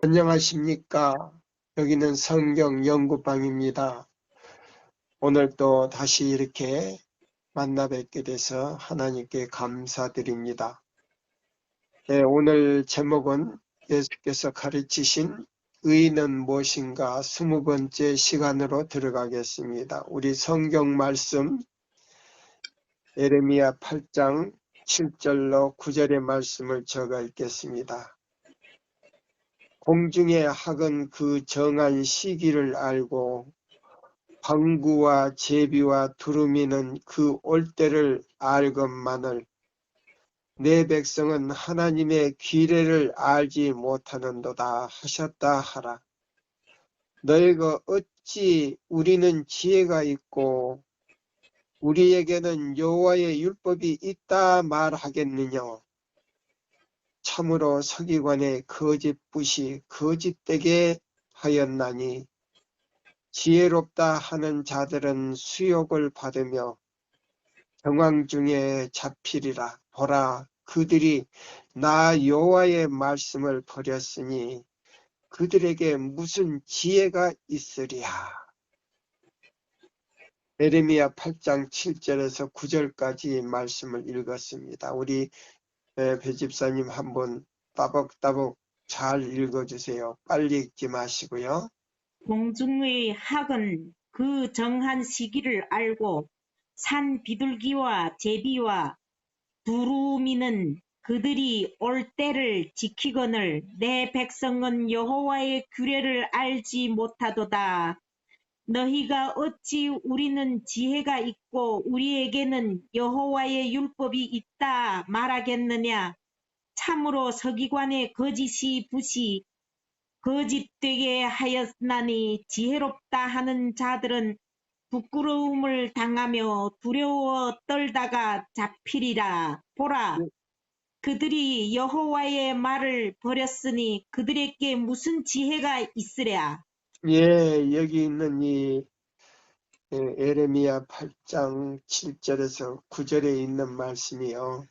안녕하십니까. 여기는 성경 연구방입니다. 오늘 또 다시 이렇게 만나 뵙게 돼서 하나님께 감사드립니다. 네, 오늘 제목은 예수께서 가르치신 의는 무엇인가 20번째 시간으로 들어가겠습니다. 우리 성경 말씀 예레미야 8장 7절로 9절의 말씀을 적어 읽겠습니다. 공중의 학은 그 정한 시기를 알고 방구와 제비와 두루미는 그 올 때를 알건만을 내 백성은 하나님의 규례를 알지 못하는도다 하셨다 하라. 너희가 어찌 우리는 지혜가 있고 우리에게는 여호와의 율법이 있다 말하겠느냐. 참으로 서기관의 거짓붓이 거짓되게 하였나니 지혜롭다 하는 자들은 수욕을 받으며 정황 중에 잡히리라. 보라, 그들이 나 여호와의 말씀을 버렸으니 그들에게 무슨 지혜가 있으랴. 예레미야 8장 7절에서 9절까지 말씀을 읽었습니다. 우리 배집사님 한번 따박따박 잘 읽어주세요. 빨리 읽지 마시고요. 공중의 학은 그 정한 시기를 알고 산 비둘기와 제비와 두루미는 그들이 올 때를 지키거늘 내 백성은 여호와의 규례를 알지 못하도다. 너희가 어찌 우리는 지혜가 있고 우리에게는 여호와의 율법이 있다 말하겠느냐. 참으로 서기관의 거짓이 붓이 거짓되게 하였나니 지혜롭다 하는 자들은 부끄러움을 당하며 두려워 떨다가 잡히리라. 보라, 그들이 여호와의 말을 버렸으니 그들에게 무슨 지혜가 있으랴. 예, 여기 있는 이 예레미야 8장 7절에서 9절에 있는 말씀이요.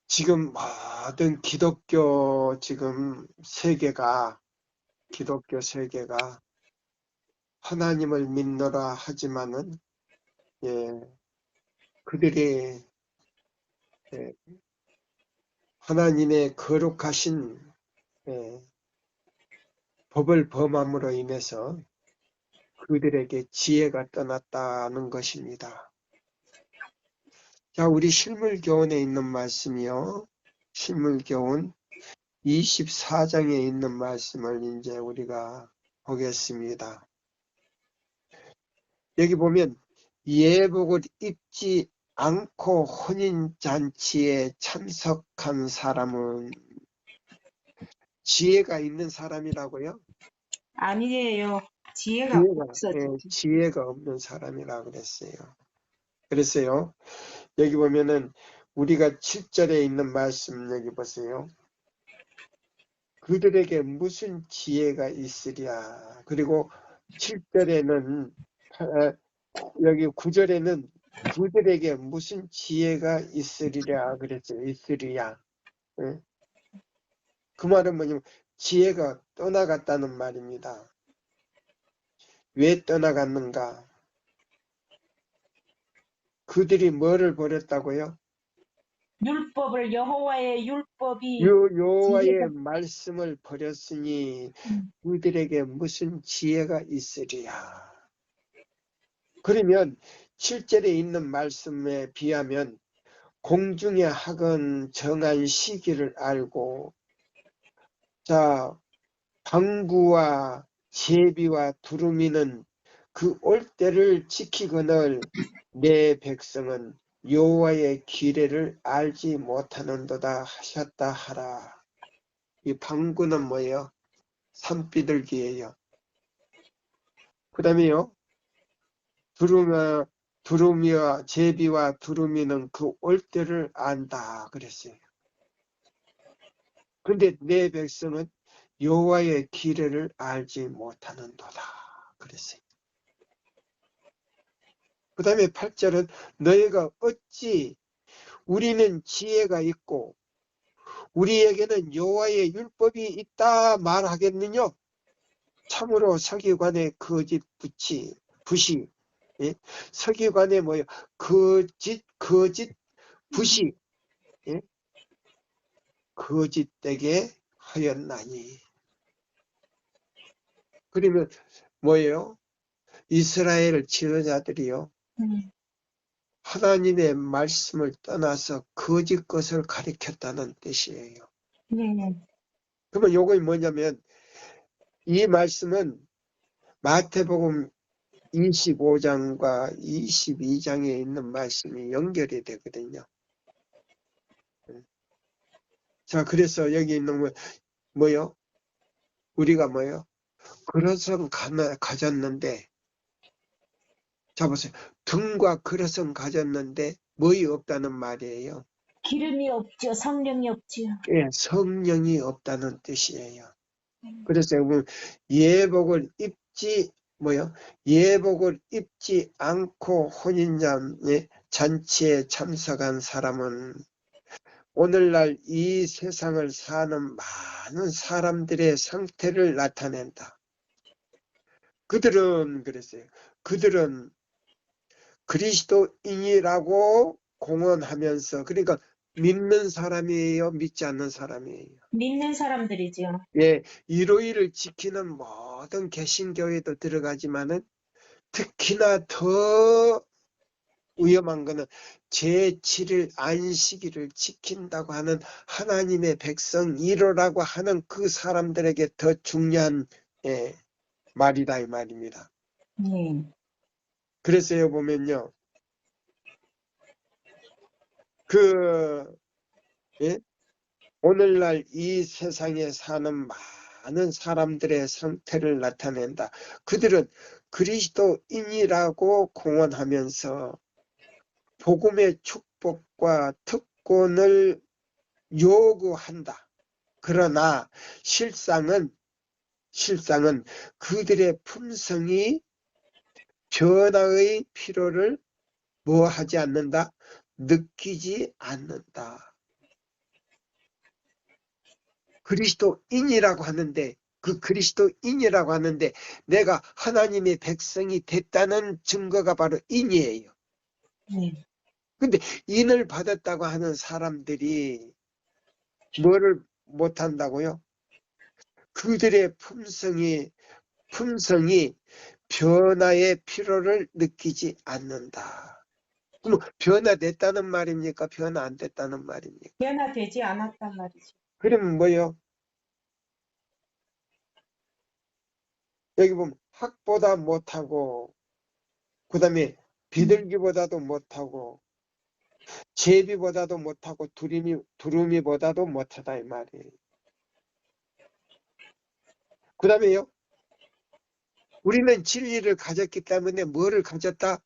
지금 모든 기독교 세계가 하나님을 믿노라 하지만은 그들이 하나님의 거룩하신 법을 범함으로 인해서 그들에게 지혜가 떠났다는 것입니다. 자, 우리 실물교훈에 있는 말씀이요. 실물교훈 24장에 있는 말씀을 이제 우리가 보겠습니다. 여기 보면 예복을 입지 않고 혼인잔치에 참석한 사람은 지혜가 있는 사람이라고요? 아니에요. 지혜가 없어요. 지혜가 없는 사람이라고 그랬어요. 그랬어요. 여기 보면은 우리가 7절에 있는 말씀 여기 보세요. 그들에게 무슨 지혜가 있으랴. 그리고 7절에는 여기 9절에는 그들에게 무슨 지혜가 있으리랴 그랬어요. 있으리야. 그 말은 뭐냐면 지혜가 떠나갔다는 말입니다. 왜 떠나갔는가? 그들이 뭐를 버렸다고요? 율법을 여호와의 율법이 여호와의 말씀을 버렸으니 그들에게 무슨 지혜가 있으리야. 그러면 7절에 있는 말씀에 비하면 공중의 학은 정한 시기를 알고 자 방구와 제비와 두루미는 그 올 때를 지키거늘 내 백성은 여호와의 규례를 알지 못하는도다 하셨다 하라. 이 방구는 뭐예요? 산비둘기예요. 그 다음에요. 두루미와 제비와 두루미는 그 올 때를 안다 그랬어요. 그런데 내 백성은 여호와의 규례를 알지 못하는도다 그랬어요. 그 다음에 8절은 너희가 어찌 우리는 지혜가 있고 우리에게는 여호와의 율법이 있다 말하겠느냐? 참으로 서기관의 거짓 부시, 예? 서기관의 뭐요? 거짓 부시, 예? 거짓되게 하였나니. 그러면 뭐예요? 이스라엘 지도자들이요, 하나님의 말씀을 떠나서 거짓 것을 가리켰다는 뜻이에요. 네. 그러면 요거 뭐냐면, 이 말씀은 마태복음 25장과 22장에 있는 말씀이 연결이 되거든요. 자, 그래서 여기 있는 뭐요? 우리가 뭐요? 그릇은 가졌는데, 자 보세요. 등과 그릇은 가졌는데 뭐이 없다는 말이에요. 기름이 없죠. 성령이 없죠. 예, 성령이 없다는 뜻이에요. 그래서 여러분, 예복을 입지 예복을 입지 않고 혼인잔치에 참석한 사람은 오늘날 이 세상을 사는 많은 사람들의 상태를 나타낸다. 그들은 그랬어요. 그들은 그리스도인이라고 공언하면서, 그러니까 믿는 사람이에요, 믿지 않는 사람이에요. 믿는 사람들이죠. 예, 일요일을 지키는 모든 개신교에도 들어가지만은 특히나 더 위험한 거는 제7일 안식일을 지킨다고 하는 하나님의 백성 1호라고 하는 그 사람들에게 더 중요한 말이다 이 말입니다. 네. 그래서요 보면요, 오늘날 이 세상에 사는 많은 사람들의 상태를 나타낸다. 그들은 그리스도인이라고 공언하면서 복음의 축복과 특권을 요구한다. 그러나 실상은 그들의 품성이 변화의 필요를 하지 않는다? 느끼지 않는다. 그리스도인이라고 하는데, 그 그리스도인이라고 하는데 내가 하나님의 백성이 됐다는 증거가 바로 인이에요. 네. 근데 인을 받았다고 하는 사람들이 뭐를 못한다고요? 그들의 품성이 변화의 필요를 느끼지 않는다. 그럼 변화됐다는 말입니까? 변화 안 됐다는 말입니까? 변화되지 않았단 말이죠. 그러면 뭐요? 여기 보면 학보다 못하고, 그 다음에 비둘기보다도 못하고, 제비보다도 못하고, 두루미보다도 못하다 이 말이에요. 그 다음에요, 우리는 진리를 가졌기 때문에 뭐를 가졌다?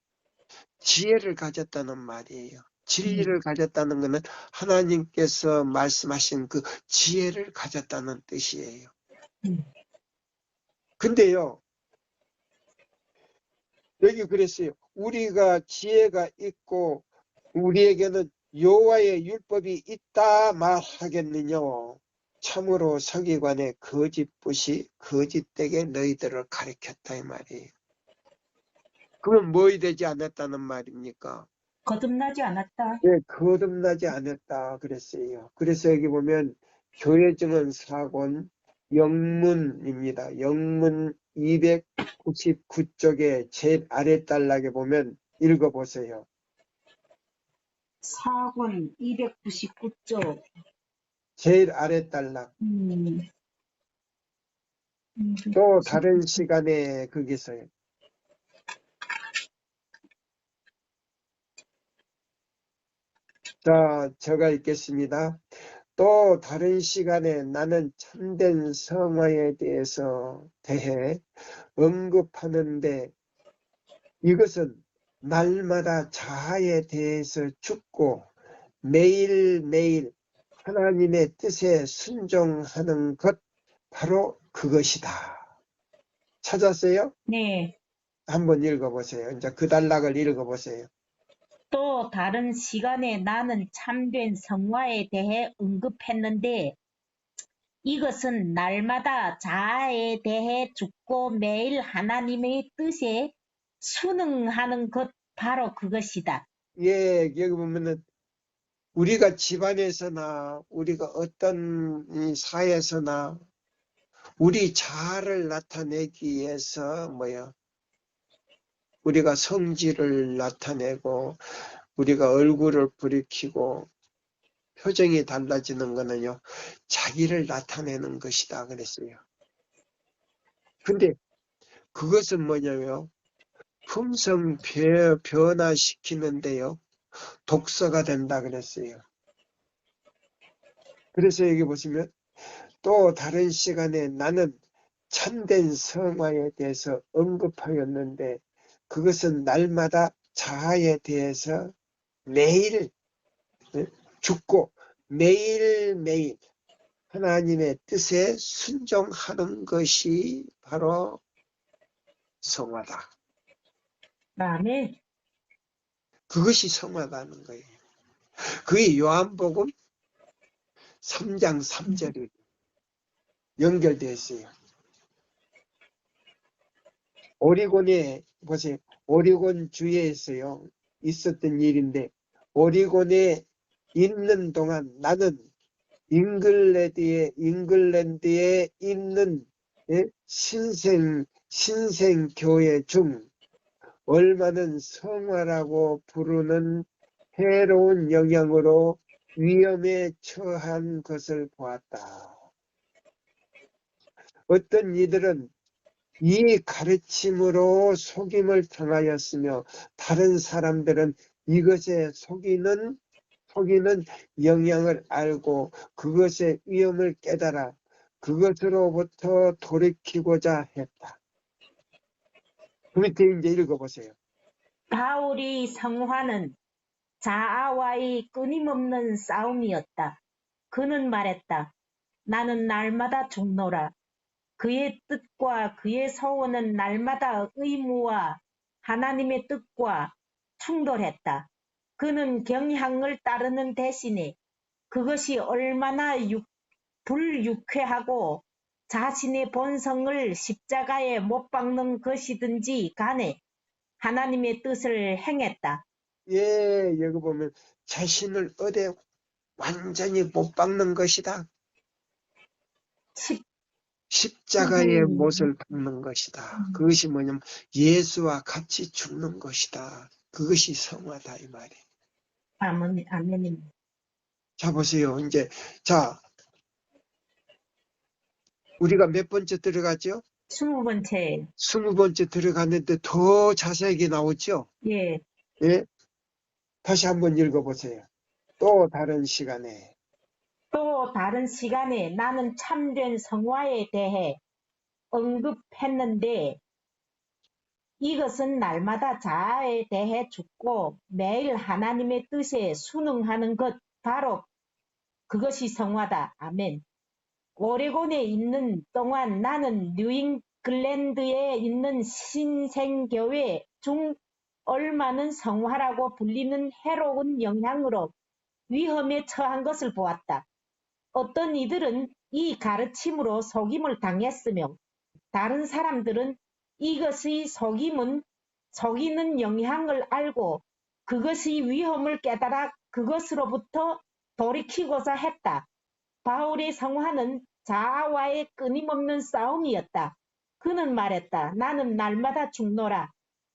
지혜를 가졌다는 말이에요. 진리를 가졌다는 것은 하나님께서 말씀하신 그 지혜를 가졌다는 뜻이에요. 근데요, 여기 그랬어요. 우리가 지혜가 있고 우리에게는 여호와의 율법이 있다 말하겠느냐? 참으로 서기관의 거짓부시 거짓되게 너희들을 가리켰다 이 말이에요. 그러면 뭐이 되지 않았다는 말입니까? 거듭나지 않았다. 네, 거듭나지 않았다 그랬어요. 그래서 여기 보면 교회 증언 4권 영문입니다. 영문 299쪽에 제일 아래 단락에 보면 읽어보세요. 4권 299쪽. 제일 아래 단락. 또 다른 시간에 거기서요. 자, 제가 읽겠습니다. 또 다른 시간에 나는 참된 성화에 대해 언급하는데 이것은 날마다 자아에 대해서 죽고 매일매일 하나님의 뜻에 순종하는 것, 바로 그것이다. 찾았어요? 네. 한번 읽어보세요. 이제 그 단락을 읽어보세요. 또 다른 시간에 나는 참된 성화에 대해 언급했는데 이것은 날마다 자아에 대해 죽고 매일 하나님의 뜻에 순응하는 것 바로 그것이다. 예, 여기 보면은 우리가 집안에서나 우리가 어떤 이 사회에서나 우리 자아를 나타내기 위해서 우리가 성질을 나타내고 우리가 얼굴을 붉히고 표정이 달라지는 거는요, 자기를 나타내는 것이다 그랬어요. 근데 그것은 뭐냐면 품성 변화시키는데요, 독서가 된다 그랬어요. 그래서 여기 보시면 또 다른 시간에 나는 참된 성화에 대해서 언급하였는데 그것은 날마다 자아에 대해서 매일 죽고 매일매일 하나님의 뜻에 순종하는 것이 바로 성화다. 아멘. 그것이 성화다는 거예요. 그게 요한복음 3장 3절이 연결되어 있어요. 오리곤에 보세요. 오리곤 주에서요 있었던 일인데 오리곤에 있는 동안 나는 잉글랜드에 있는 신생교회 중 얼마는 성화라고 부르는 해로운 영향으로 위험에 처한 것을 보았다. 어떤 이들은 이 가르침으로 속임을 당하였으며 다른 사람들은 이것에 속이는 영향을 알고 그것의 위험을 깨달아 그것으로부터 돌이키고자 했다. 그 밑에 이제 읽어보세요. 바울의 성화는 자아와의 끊임없는 싸움이었다. 그는 말했다. 나는 날마다 죽노라. 그의 뜻과 그의 소원은 날마다 의무와 하나님의 뜻과 충돌했다. 그는 경향을 따르는 대신에 그것이 얼마나 불유쾌하고 자신의 본성을 십자가에 못 박는 것이든지 간에 하나님의 뜻을 행했다. 예, 여기 보면 자신을 어디에 완전히 못 박는 것이다. 십자가의 못을 박는 것이다. 그것이 뭐냐면 예수와 같이 죽는 것이다. 그것이 성화다 이 말이에요. 아멘. 자 보세요. 이제 자 우리가 몇 번째 들어갔죠? 20번째. 20번째 들어갔는데 더 자세하게 나오죠? 예. 예? 다시 한번 읽어보세요. 또 다른 시간에 또 다른 시간에 나는 참된 성화에 대해 언급했는데 이것은 날마다 자아에 대해 죽고 매일 하나님의 뜻에 순응하는 것 바로 그것이 성화다. 아멘. 오레곤에 있는 동안 나는 뉴잉글랜드에 있는 신생교회 중 얼마는 성화라고 불리는 해로운 영향으로 위험에 처한 것을 보았다. 어떤 이들은 이 가르침으로 속임을 당했으며 다른 사람들은 이것의 속이는 영향을 알고 그것의 위험을 깨달아 그것으로부터 돌이키고자 했다. 바울의 성화는 자아와의 끊임없는 싸움이었다. 그는 말했다. 나는 날마다 죽노라.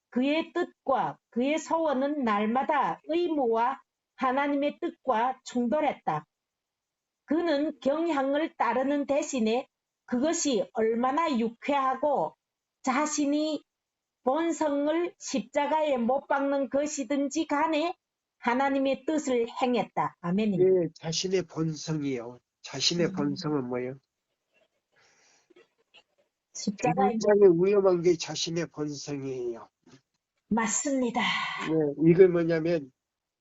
그의 뜻과 그의 소원은 날마다 의무와 하나님의 뜻과 충돌했다. 그는 경향을 따르는 대신에 그것이 얼마나 유쾌하고 자신이 본성을 십자가에 못 박는 것이든지 간에 하나님의 뜻을 행했다. 아멘입니다. 예, 자신의 본성이요. 자신의 본성은 뭐예요? 십자가에 굉장히 위험한 게 자신의 본성이에요. 맞습니다. 네, 이걸 뭐냐면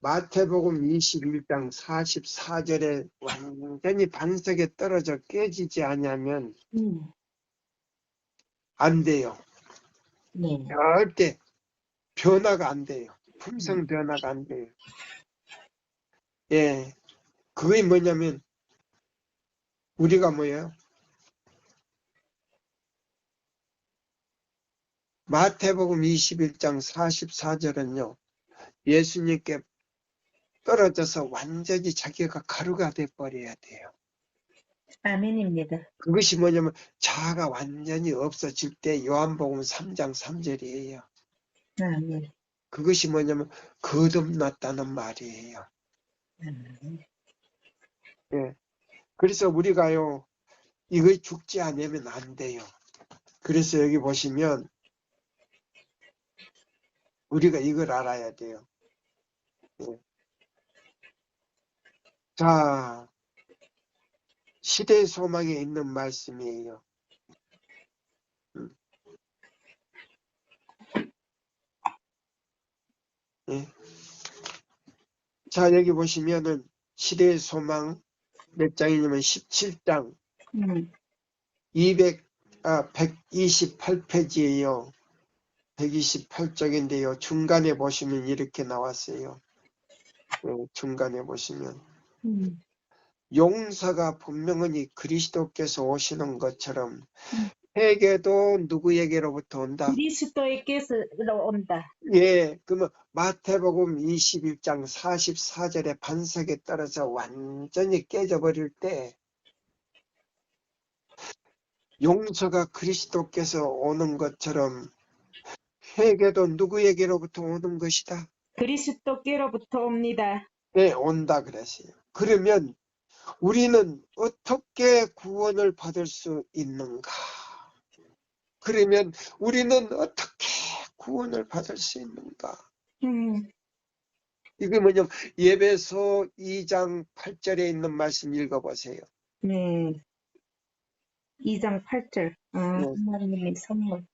마태복음 21장 44절에 완전히 반석에 떨어져 깨지지 않으면 안 돼요. 네. 절대 변화가 안 돼요. 품성 변화가 안 돼요. 예, 그게 뭐냐면 우리가 뭐예요? 마태복음 21장 44절은요. 예수님께 떨어져서 완전히 자기가 가루가 돼버려야 돼요. 아멘입니다. 그것이 뭐냐면 자아가 완전히 없어질 때 요한복음 3장 3절이에요. 아멘. 그것이 뭐냐면 거듭났다는 말이에요. 예. 그래서 우리가요, 이거 죽지 않으면 안 돼요. 그래서 여기 보시면 우리가 이걸 알아야 돼요. 예. 자, 시대의 소망에 있는 말씀이에요. 예. 자, 여기 보시면은 시대의 소망 몇 장이냐면 17장 128페이지예요. 128쪽인데요. 중간에 보시면 이렇게 나왔어요. 예, 중간에 보시면 용서가 분명히 그리스도께서 오시는 것처럼 회개도 누구에게로부터 온다? 그리스도께서 온다. 예, 그러면 마태복음 21장 44절의 반석에 떨어져 완전히 깨져버릴 때 용서가 그리스도께서 오는 것처럼 회개도 누구에게로부터 오는 것이다. 그리스도께로부터 옵니다. 네, 온다 그랬어요. 그러면 우리는 어떻게 구원을 받을 수 있는가? 그러면 우리는 어떻게 구원을 받을 수 있는가? 이게 뭐냐면 예배소 2장 8절에 있는 말씀 읽어보세요. 네. 2장 8절. 네. 하나님의 선물.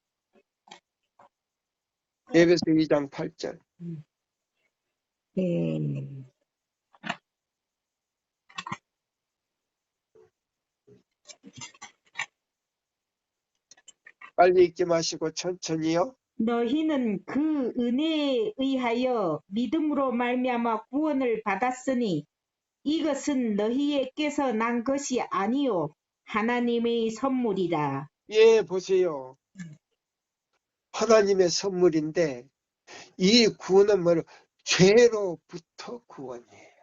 예배소 2장 8절. 네. 빨리 읽지 마시고 천천히요. 너희는 그 은혜에 의하여 믿음으로 말미암아 구원을 받았으니 이것은 너희에게서 난 것이 아니요 하나님의 선물이라. 예, 보세요. 하나님의 선물인데 이 구원은 뭐예요? 죄로부터 구원이에요.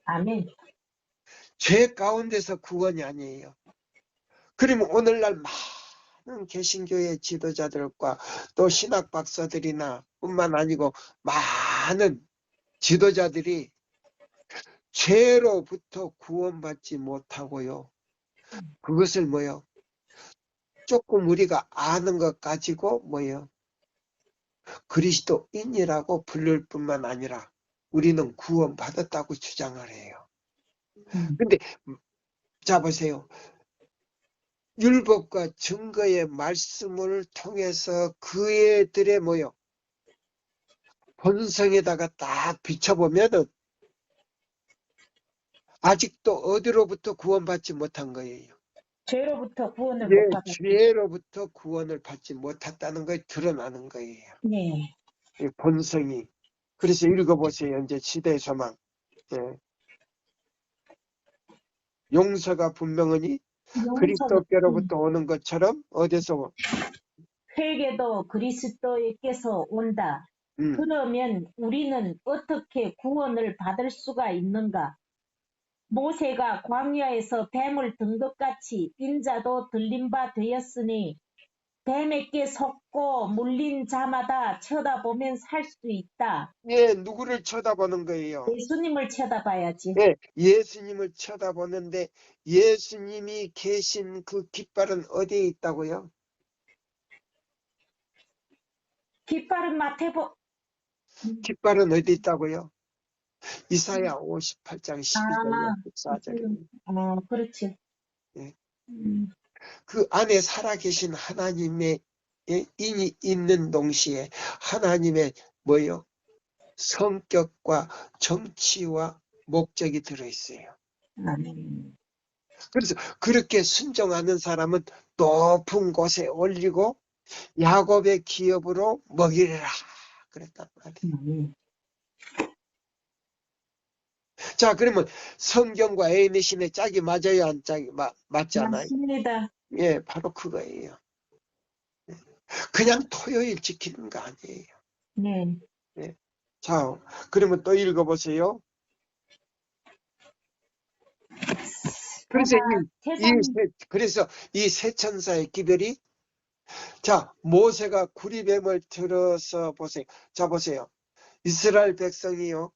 아멘. 죄 가운데서 구원이 아니에요. 그러면 오늘날 많은 개신교의 지도자들과 또 신학 박사들이나 뿐만 아니고 많은 지도자들이 죄로부터 구원받지 못하고요. 그것을 뭐요? 조금 우리가 아는 것 가지고 뭐요? 그리스도인이라고 부를 뿐만 아니라 우리는 구원받았다고 주장을 해요. 근데 자 보세요. 율법과 증거의 말씀을 통해서 그애들의 뭐요? 본성에다가 딱 비춰보면은 아직도 어디로부터 구원받지 못한 거예요. 죄로부터 구원을 예, 못 받았다. 죄로부터 구원을 받지 못했다는 게 드러나는 거예요. 네. 이 본성이. 그래서 읽어보세요. 이제 시대의 소망. 예. 용서가 분명하니 그리스도께로부터 오는 것처럼 어디서 회개도 그리스도께서 온다. 그러면 우리는 어떻게 구원을 받을 수가 있는가? 모세가 광야에서 뱀을 든 것 같이 인자도 들린 바 되었으니 뱀에게 속고 물린 자마다 쳐다보면 살 수 있다. 예, 누구를 쳐다보는 거예요? 예수님을 쳐다봐야지. 예, 예수님을 쳐다보는데 예수님이 계신 그 깃발은 어디에 있다고요? 깃발은 깃발은 어디 있다고요? 이사야 58장 12절과 14절. 그렇지. 예. 그 안에 살아계신 하나님의 인이 있는 동시에 하나님의 뭐요? 성격과 정치와 목적이 들어있어요. 그래서 그렇게 순종하는 사람은 높은 곳에 올리고 야곱의 기업으로 먹이리라 그랬단 말이에요. 자, 그러면 성경과 애인의 신의 짝이 맞아요? 안 짝이 맞지 않아요? 맞습니다. 예, 바로 그거예요. 그냥 토요일 지키는 거 아니에요. 네. 예. 자, 그러면 또 읽어보세요. 그래서 세상 그래서 이 세 천사의 기별이, 자, 모세가 구리뱀을 들어서 보세요. 자, 보세요. 이스라엘 백성이요,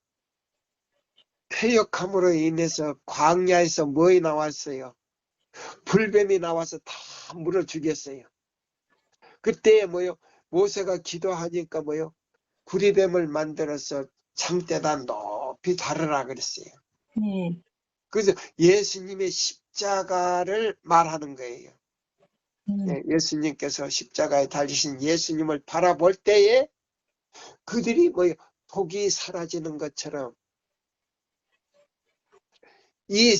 패역함으로 인해서 광야에서 뭐이 나왔어요? 불뱀이 나와서 다 물어 죽였어요. 그때 뭐요? 모세가 기도하니까 뭐요? 구리뱀을 만들어서 장대다 높이 다르라 그랬어요. 네. 그래서 예수님의 십자가를 말하는 거예요. 예수님께서 십자가에 달리신 예수님을 바라볼 때에 그들이 뭐요? 독이 사라지는 것처럼 이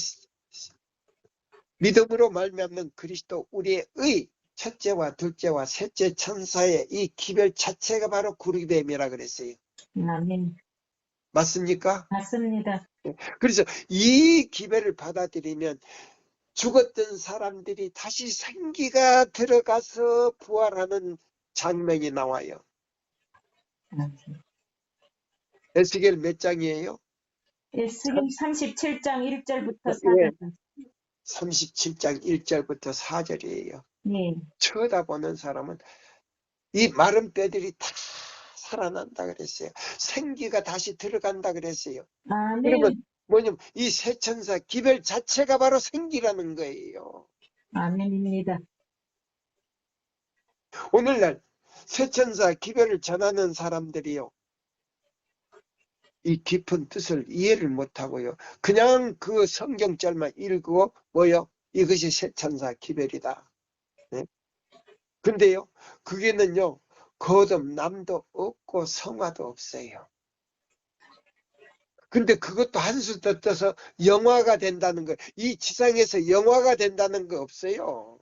믿음으로 말미암는 그리스도 우리의 의 첫째와 둘째와 셋째 천사의 이 기별 자체가 바로 구리뱀이라 그랬어요. 아멘. 맞습니까? 맞습니다. 그래서 이 기별을 받아들이면 죽었던 사람들이 다시 생기가 들어가서 부활하는 장면이 나와요. 에스겔 몇 장이에요? 에스겔 37장 1절부터 예, 4절. 37장 1절부터 4절이에요. 네. 쳐다보는 사람은 이 마른 뼈들이 다 살아난다 그랬어요. 생기가 다시 들어간다 그랬어요. 그러면 아멘. 뭐냐면 이 세천사 기별 자체가 바로 생기라는 거예요. 아멘입니다. 오늘날 세천사 기별을 전하는 사람들이요, 이 깊은 뜻을 이해를 못하고요, 그냥 그 성경절만 읽고 뭐요? 이것이 세천사 기별이다. 네? 근데요, 그게는요, 거듭남도 없고 성화도 없어요. 근데 그것도 한수 더 떠서 영화가 된다는 거, 이 지상에서 영화가 된다는 거 없어요.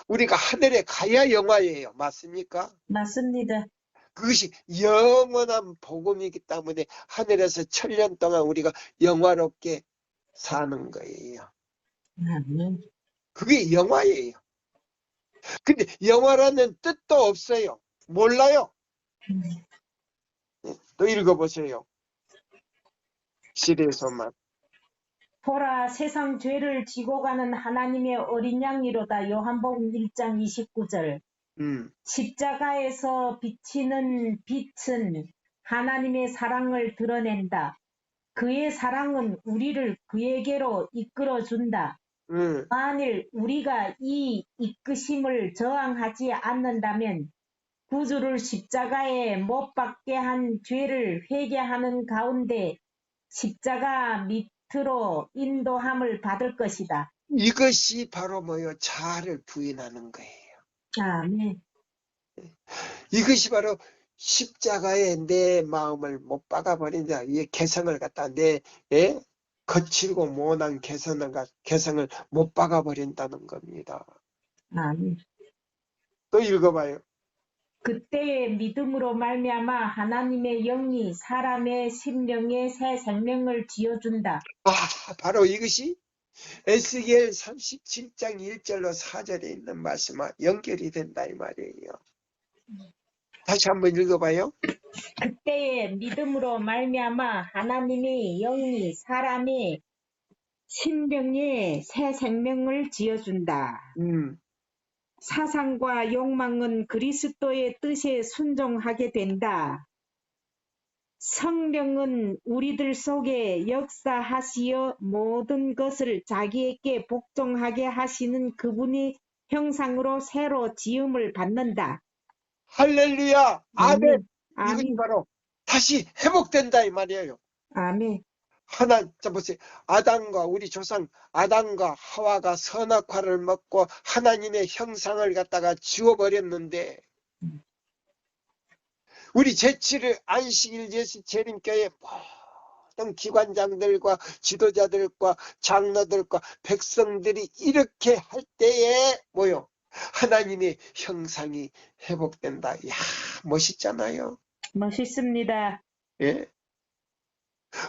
우리가 하늘에 가야 영화예요. 맞습니까? 맞습니다. 그것이 영원한 복음이기 때문에 하늘에서 1000년 동안 우리가 영화롭게 사는 거예요. 아멘. 그게 영화예요. 근데 영화라는 뜻도 없어요. 몰라요. 또 읽어보세요. 시대에서만. 보라, 세상 죄를 지고 가는 하나님의 어린 양이로다. 요한복음 1장 29절. 십자가에서 비치는 빛은 하나님의 사랑을 드러낸다. 그의 사랑은 우리를 그에게로 이끌어준다. 만일 우리가 이 이끄심을 저항하지 않는다면 구주를 십자가에 못 박게 한 죄를 회개하는 가운데 십자가 밑으로 인도함을 받을 것이다. 이것이 바로 뭐요? 자아를 부인하는 거예요. 아멘. 이것이 바로 십자가에 내 마음을 못 박아버린다. 이 개성을 갖다 내 거칠고 모난 개성을 못 박아버린다는 겁니다. 아멘. 또 읽어봐요. 그때의 믿음으로 말미암아 하나님의 영이 사람의 심령에 새 생명을 지어준다. 바로 이것이 에스겔 37장 1절로 4절에 있는 말씀과 연결이 된다 이 말이에요. 다시 한번 읽어봐요. 그때의 믿음으로 말미암아 하나님의 영이 사람의 심령에 새 생명을 지어준다. 사상과 욕망은 그리스도의 뜻에 순종하게 된다. 성령은 우리들 속에 역사하시어 모든 것을 자기에게 복종하게 하시는 그분의 형상으로 새로 지음을 받는다. 할렐루야. 아멘. 아멘. 이것이 바로 다시 회복된다 이 말이에요. 아멘. 자 보세요. 우리 조상 아담과 하와가 선악과를 먹고 하나님의 형상을 갖다가 지워버렸는데, 우리 제7일 안식일 예수 재림교회 모든 기관장들과 지도자들과 장로들과 백성들이 이렇게 할 때에 뭐요? 하나님의 형상이 회복된다. 이야, 멋있잖아요. 멋있습니다. 예?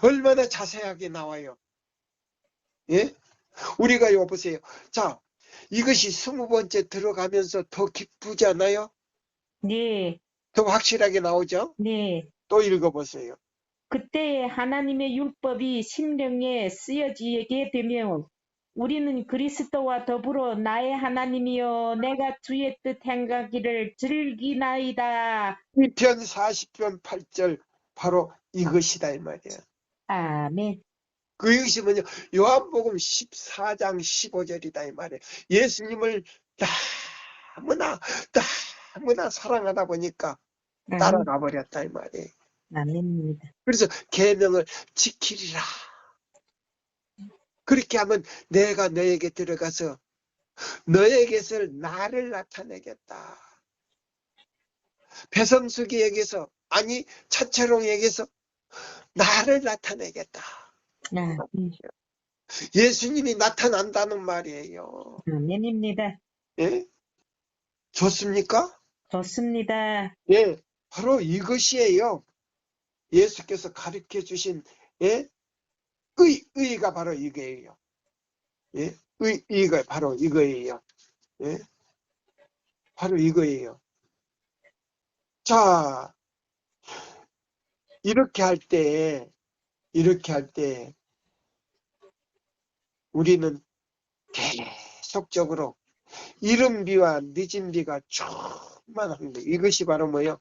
얼마나 자세하게 나와요. 예? 우리가 이거 보세요. 자, 이것이 20번째 들어가면서 더 기쁘지 않아요? 네, 더 확실하게 나오죠? 네. 또 읽어보세요. 그때에 하나님의 율법이 심령에 쓰여지게 되면 우리는 그리스도와 더불어 나의 하나님이여 내가 주의 뜻 행하기를 즐기나이다. 2편 40편 8절 바로 이것이다 이 말이에요. 아멘. 그것이 뭐냐? 요한복음 14장 15절이다 이 말이에요. 예수님을 너무나 사랑하다 보니까 아멘. 따라가 버렸다 이 말이에요. 아멘입니다. 그래서 계명을 지키리라. 그렇게 하면 내가 너에게 들어가서 너에게서 나를 나타내겠다. 배성수기에게서 아니 차철홍에게서 나를 나타내겠다. 예수님이 나타난다는 말이에요. 아멘입니다. 예? 좋습니까? 좋습니다. 예, 바로 이것이에요. 예수께서 가르쳐 주신 예? 의가 바로 이거예요. 예? 의가 바로 이거예요. 예? 바로 이거예요. 자, 이렇게 할 때 우리는 계속적으로 이른 비와 늦은 비가 충만한 거. 이것이 바로 뭐요?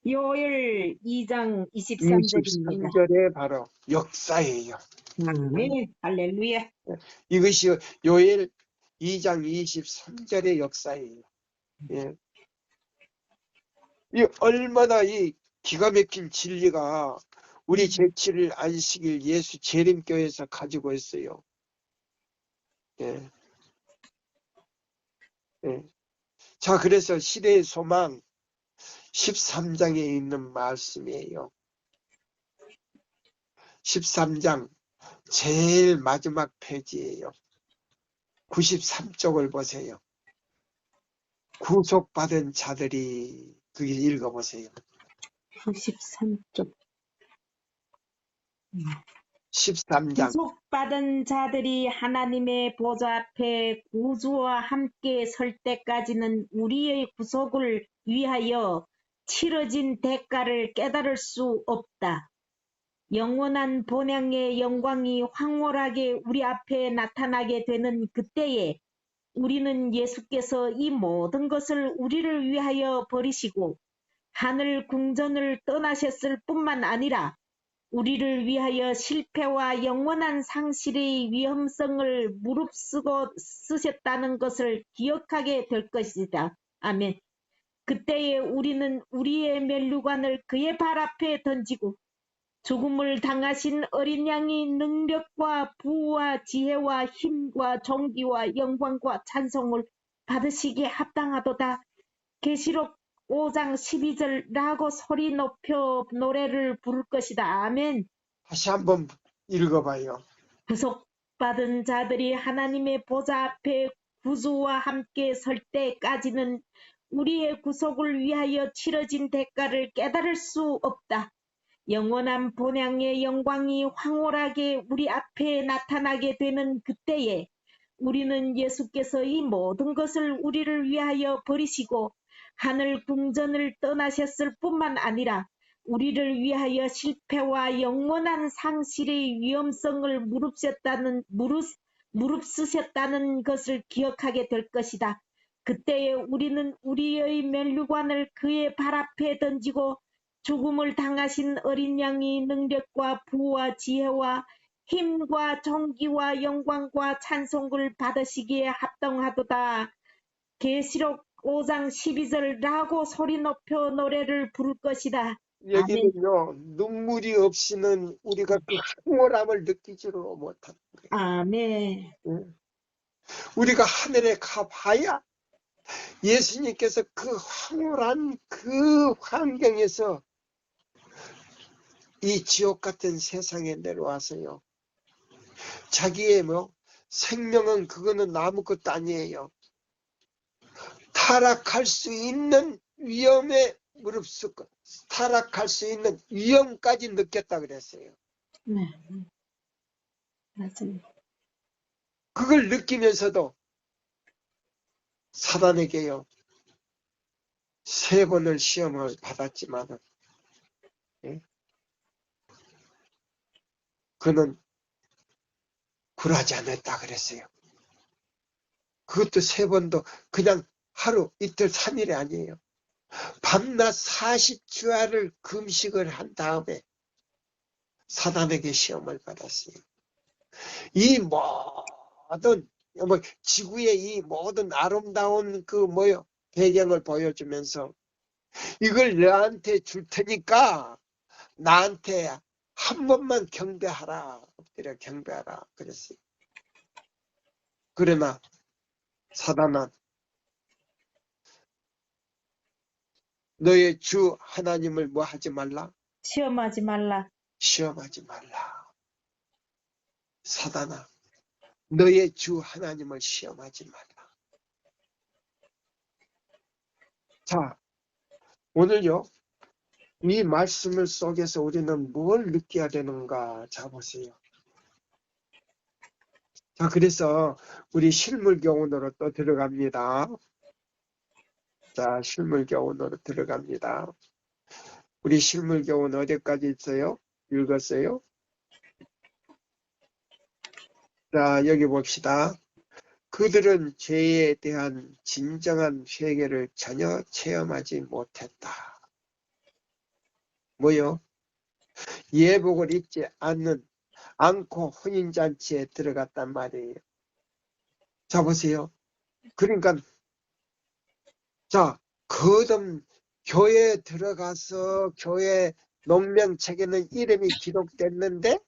요엘 2장 23절입니다. 23절의 바로 역사예요. 아멘. 할렐루야. 이것이 요엘 2장 23절의 역사예요. 예. 이 얼마나 이 기가 막힌 진리가 우리 제7일 안식일 예수 재림교회에서 가지고 있어요. 예. 예. 자, 그래서 시대의 소망 13장에 있는 말씀이에요. 13장 제일 마지막 페이지예요. 93쪽을 보세요. 구속받은 자들이 그게 읽어보세요. 93쪽. 13장 구속받은 자들이 하나님의 보좌 앞에 구주와 함께 설 때까지는 우리의 구속을 위하여 치러진 대가를 깨달을 수 없다. 영원한 본향의 영광이 황홀하게 우리 앞에 나타나게 되는 그때에 우리는 예수께서 이 모든 것을 우리를 위하여 버리시고 하늘 궁전을 떠나셨을 뿐만 아니라 우리를 위하여 실패와 영원한 상실의 위험성을 무릅쓰고 쓰셨다는 것을 기억하게 될 것이다. 아멘. 그때에 우리는 우리의 면류관을 그의 발 앞에 던지고 죽음을 당하신 어린 양이 능력과 부와 지혜와 힘과 존귀와 영광과 찬송을 받으시기에 합당하도다. 계시록 5장 12절라고 소리 높여 노래를 부를 것이다. 아멘. 다시 한번 읽어봐요. 구속받은 자들이 하나님의 보좌 앞에 구주와 함께 설 때까지는 우리의 구속을 위하여 치러진 대가를 깨달을 수 없다. 영원한 본향의 영광이 황홀하게 우리 앞에 나타나게 되는 그때에 우리는 예수께서 이 모든 것을 우리를 위하여 버리시고 하늘 궁전을 떠나셨을 뿐만 아니라 우리를 위하여 실패와 영원한 상실의 위험성을 무릅쓰셨다는 것을 기억하게 될 것이다. 그때에 우리는 우리의 면류관을 그의 발 앞에 던지고 죽음을 당하신 어린 양이 능력과 부와 지혜와 힘과 존귀와 영광과 찬송을 받으시기에 합당하도다. 계시록 5장 12절라고 소리 높여 노래를 부를 것이다. 여기는요, 눈물이 없이는 우리가 그 황홀함을 느끼지를 못하는 거예요. 아멘. 우리가 하늘에 가봐야 예수님께서 그 황홀한 그 환경에서 이 지옥 같은 세상에 내려와서요. 자기의 생명은 그거는 아무것도 아니에요. 타락할 수 있는 위험에 무릅쓰고 타락할 수 있는 위험까지 느꼈다 그랬어요. 네. 맞습니다. 그걸 느끼면서도 사단에게요, 3번을 시험을 받았지만, 예? 그는 굴하지 않았다 그랬어요. 그것도 3번도 그냥 하루, 이틀, 3일이 아니에요. 밤낮 40주야를 금식을 한 다음에 사단에게 시험을 받았어요. 이 모든 지구의 이 모든 아름다운 배경을 보여주면서 이걸 너한테 줄 테니까 나한테 한 번만 경배하라. 엎드려 경배하라. 그랬어요. 그러나 사단은 너의 주 하나님을 뭐 하지 말라? 시험하지 말라. 시험하지 말라. 사단아, 너의 주 하나님을 시험하지 말라. 자, 오늘요, 이 말씀을 속에서 우리는 뭘 느껴야 되는가? 자, 보세요. 자, 그래서 우리 실물교훈으로 또 들어갑니다. 자, 실물교훈으로 들어갑니다. 우리 실물교훈 어디까지 있어요? 읽었어요? 자, 여기 봅시다. 그들은 죄에 대한 진정한 회개를 전혀 체험하지 못했다. 뭐요? 예복을 입지 않고 혼인잔치에 들어갔단 말이에요. 자, 보세요. 그러니까, 자, 거듭 교회에 들어가서 교회 농명책에는 이름이 기록됐는데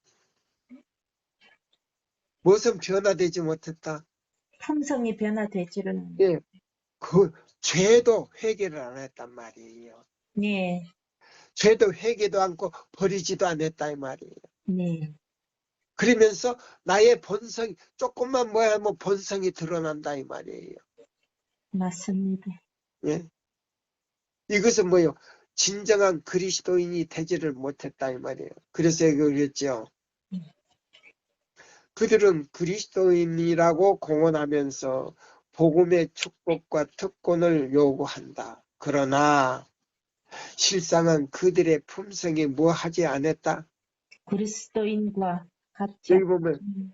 무슨 변화되지 못했다. 품성이 변화되지를 않아요. 예, 그 죄도 회개를 안 했단 말이에요. 네, 죄도 회개도 않고 버리지도 않았다 이 말이에요. 네, 그러면서 나의 본성이 조금만 하면 본성이 드러난다 이 말이에요. 맞습니다. 예, 이것은 뭐요? 진정한 그리스도인이 되지를 못했다 이 말이에요. 그래서 그랬죠. 그들은 그리스도인이라고 공언하면서 복음의 축복과 특권을 요구한다. 그러나 실상은 그들의 품성이 뭐 하지 않았다? 그리스도인과 같이. 여기 보면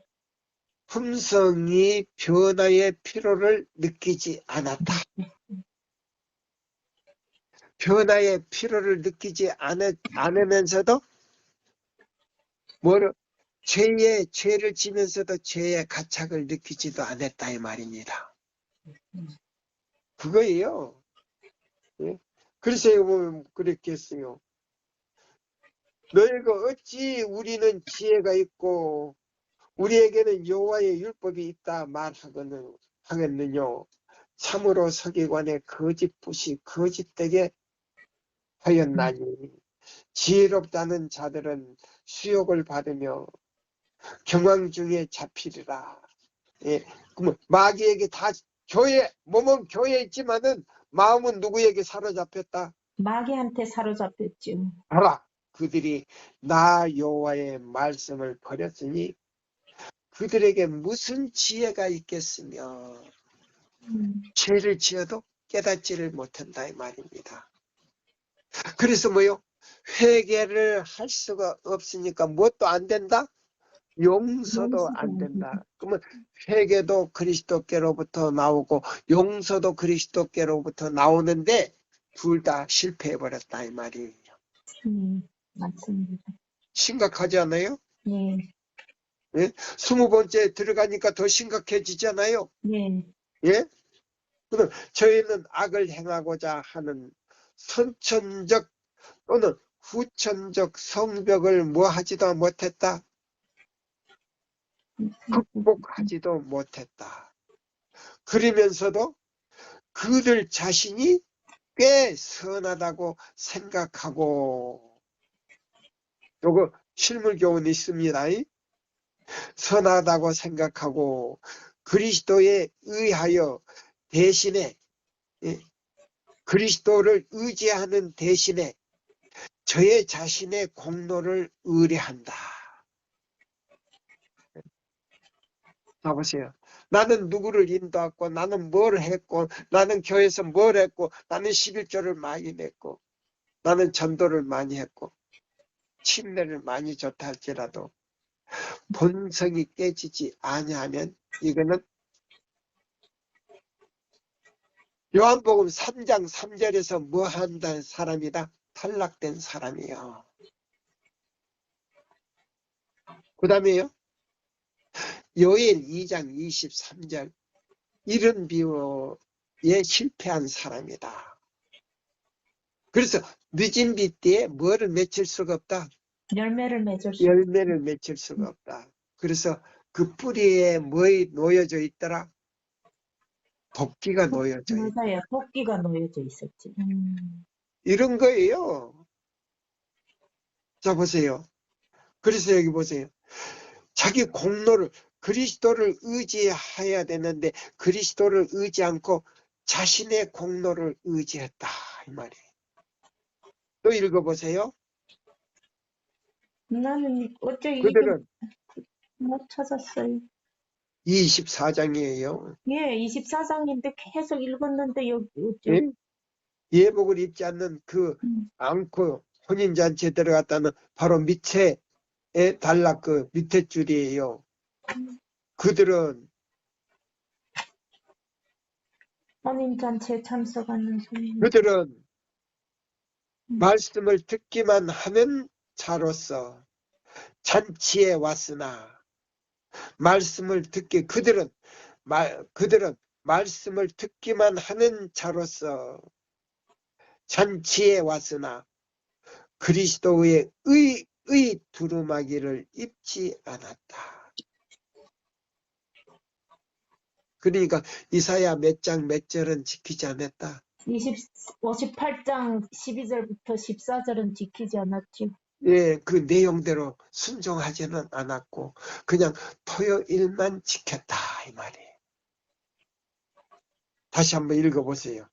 품성이 변화의 필요를 느끼지 않았다. 변화의 필요를 느끼지 않으면서도 죄를 지면서도 죄의 가책을 느끼지도 않았다 이 말입니다. 그거예요. 예? 그래서 보면 그렇게 했어요. 너희가 어찌 우리는 지혜가 있고 우리에게는 여호와의 율법이 있다 하겠느냐. 참으로 서기관의 거짓붓이 거짓되게 하였나니 지혜롭다는 자들은 수욕을 받으며 경황 중에 잡히리라. 예, 그러면 마귀에게 다 몸은 교회에 있지만은 마음은 누구에게 사로잡혔다? 마귀한테 사로잡혔죠. 알아. 그들이 나 여호와의 말씀을 버렸으니 그들에게 무슨 지혜가 있겠으며 죄를 지어도 깨닫지를 못한다 이 말입니다. 그래서 뭐요? 회개를 할 수가 없으니까 무엇도 안 된다? 용서도 안 된다. 그러면 회개도 그리스도께로부터 나오고 용서도 그리스도께로부터 나오는데 둘 다 실패해버렸다 이 말이에요. 맞습니다. 심각하지 않아요? 네, 예? 20번째 들어가니까 더 심각해지잖아요. 네, 예? 그럼 저희는 악을 행하고자 하는 선천적 또는 후천적 성벽을 뭐 하지도 못했다? 극복하지도 못했다. 그러면서도 그들 자신이 꽤 선하다고 생각하고, 요거 실물교훈이 있습니다. 선하다고 생각하고 그리스도에 의하여 대신에, 그리스도를 의지하는 대신에 저의 자신의 공로를 의뢰한다. 자, 보세요. 나는 누구를 인도했고, 나는 뭘 했고, 나는 교회에서 뭘 했고, 나는 11조를 많이 냈고, 나는 전도를 많이 했고, 침례를 많이 줬다 할지라도 본성이 깨지지 아니하면 이거는 요한복음 3장 3절에서 뭐 한다는 사람이다? 탈락된 사람이요. 그 다음에요. 요엘 2장 23절 이런 비유에 실패한 사람이다. 그래서 늦은 비 때에 뭐를 맺힐 수가 없다? 열매를 맺을 수 열매를 맺힐 수가 없다. 그래서 그 뿌리에 뭐에 놓여져 있더라? 도끼가 놓여져 있다. 맞아요. 토끼가 놓여져 있었지. 이런 거예요. 자, 보세요. 그래서 여기 보세요. 자기 공로를, 그리스도를 의지해야 되는데 그리스도를 의지 않고 자신의 공로를 의지했다. 이 말이에요. 또 읽어보세요. 나는 어째 이게 그들은 못 찾았어요. 24장이에요. 예, 24장인데 계속 읽었는데 여기 어째 예? 예복을 입지 않는 그 않고 혼인잔치에 들어갔다는 바로 밑에 단락 그 밑에 줄이에요. 그들은 혼인잔치에 참석하는 손님. 그들은 말씀을 듣기만 하는 자로서 잔치에 왔으나 말씀을 듣기 그들은 말씀을 듣기만 하는 자로서 잔치에 왔으나 그리스도의 의 두루마기를 입지 않았다. 그러니까 이사야 몇 장 몇 절은 지키지 않았다. 58장 12절부터 14절은 지키지 않았죠. 예, 그 내용대로 순종하지는 않았고 그냥 토요일만 지켰다 이 말이에요. 다시 한번 읽어보세요.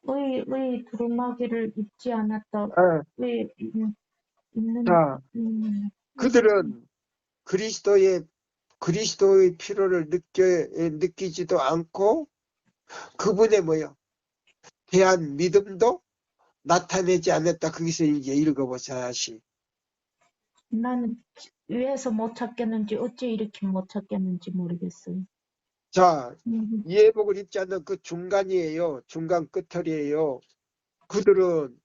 의 두루마기를 입지 않았다. 아, 왜 입는 자, 그들은 그리스도의 피로를 느끼지도 않고 그분의 뭐요? 대한 믿음도 나타내지 않았다. 거기서 이제 읽어보세요. 다시. 나는 왜서 못 찾겠는지 어째 이렇게 못 찾겠는지 모르겠어요. 자, 예복을 입지 않는 그 중간이에요. 중간 끝털이에요. 그들은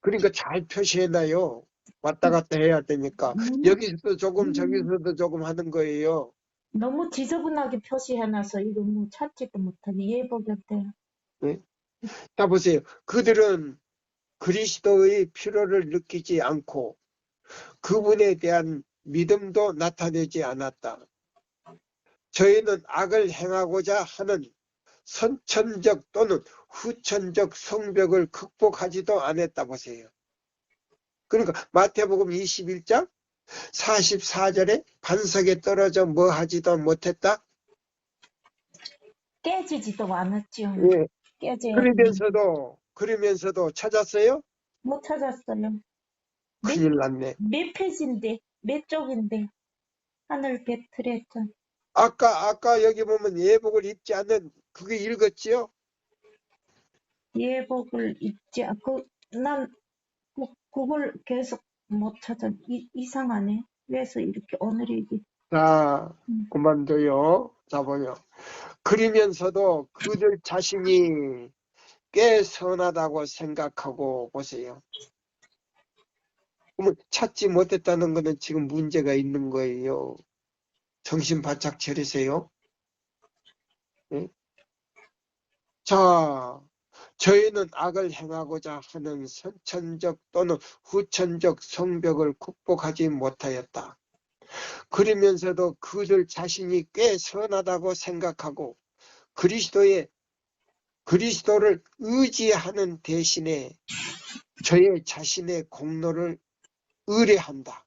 그러니까 잘 표시해놔요. 왔다 갔다 해야 되니까. 여기서도 조금 저기서도 조금 하는 거예요. 너무 지저분하게 표시해놔서 이거 뭐 찾지도 못하게 예복인데. 네? 자 보세요. 그들은 그리스도의 필요를 느끼지 않고 그분에 대한 믿음도 나타내지 않았다. 저희는 악을 행하고자 하는 선천적 또는 후천적 성벽을 극복하지도 않았다 보세요. 그러니까 마태복음 21장 44절에 반석에 떨어져 뭐 하지도 못했다. 깨지지도 않았지요. 예. 깨져야 그러면서도 찾았어요? 못 찾았어요. 큰일 났네. 몇 페이지인데 몇 쪽인데 하늘 배틀했죠. 아까 여기 보면 예복을 입지 않는 그게 읽었지요? 예복을 입지 않고 난 그걸 계속 못 찾아. 이상하네. 그래서 이렇게 오늘 이게 자, 그만둬요. 자, 보요. 그러면서도 그들 자신이 꽤 선하다고 생각하고 보세요. 그러면 찾지 못했다는 것은 지금 문제가 있는 거예요. 정신 바짝 차리세요. 네? 자, 저희는 악을 행하고자 하는 선천적 또는 후천적 성벽을 극복하지 못하였다. 그러면서도 그들 자신이 꽤 선하다고 생각하고 그리스도를 의지하는 대신에 저의 자신의 공로를 의뢰한다.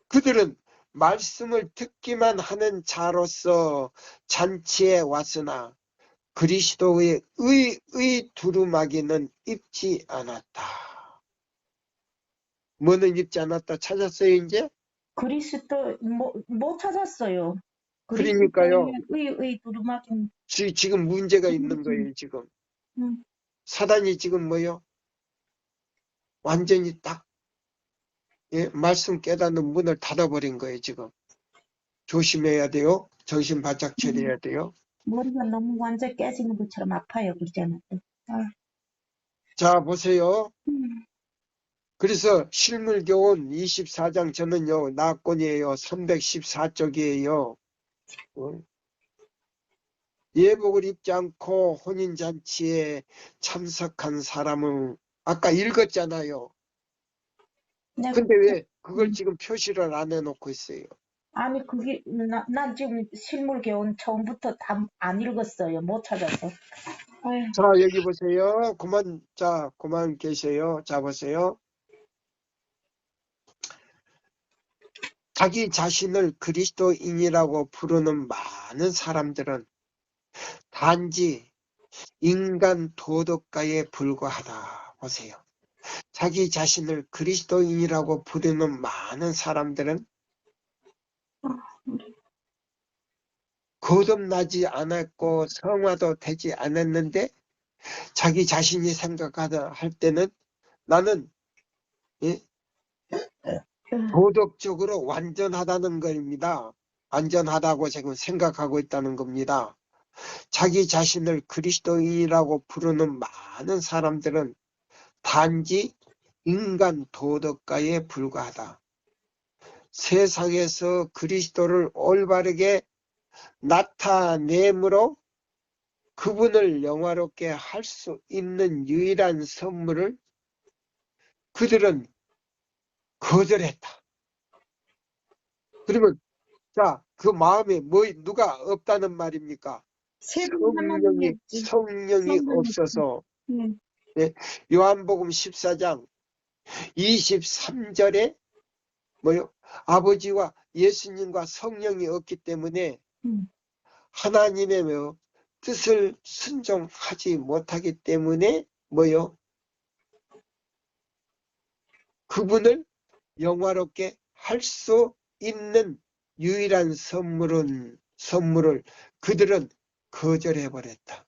그들은 말씀을 듣기만 하는 자로서 잔치에 왔으나 그리스도의 의 두루마기는 입지 않았다. 뭐는 입지 않았다? 찾았어요 이제? 그리스도 못 찾았어요. 그러니까요. 그리스도의 두루마기. 지금 문제가 있는 거예요, 지금. 음. 사단이 지금 뭐요? 완전히 딱, 예, 말씀 깨닫는 문을 닫아버린 거예요, 지금. 조심해야 돼요. 정신 바짝 차려야 돼요. 머리가 너무 완전 깨지는 것처럼 아파요, 그러잖아. 자, 보세요. 음. 그래서 실물교훈 24장 저는요, 낙권이에요. 314쪽이에요. 예복을 입지 않고 혼인잔치에 참석한 사람은 아까 읽었잖아요. 내가 근데 왜 그걸 음. 지금 표시를 안 해놓고 있어요? 아니 그게 난 지금 실물 개원 처음부터 다 안 읽었어요. 못 찾아서. 아휴. 자, 여기 보세요. 그만 계세요. 자, 보세요. 자기 자신을 그리스도인이라고 부르는 많은 사람들은 단지 인간 도덕가에 불과하다. 보세요. 자기 자신을 그리스도인이라고 부르는 많은 사람들은 거듭나지 않았고 성화도 되지 않았는데 자기 자신이 생각하다 할 때는 나는, 예? 도덕적으로 완전하다는 겁니다. 완전하다고 지금 생각하고 있다는 겁니다. 자기 자신을 그리스도인이라고 부르는 많은 사람들은 단지 인간 도덕가에 불과하다. 세상에서 그리스도를 올바르게 나타내므로 그분을 영화롭게 할 수 있는 유일한 선물을 그들은 거절했다. 그러면 자, 그 마음에 누가 없다는 말입니까? 세분 하나님이 없지. 성령이 성령이 없지. 없어서. 네. 네, 요한복음 14장 23절에 뭐요? 아버지와 예수님과 성령이 없기 때문에 하나님의 뜻을 순종하지 못하기 때문에 뭐요? 그분을 영화롭게 할 수 있는 유일한 선물을 그들은 거절해버렸다.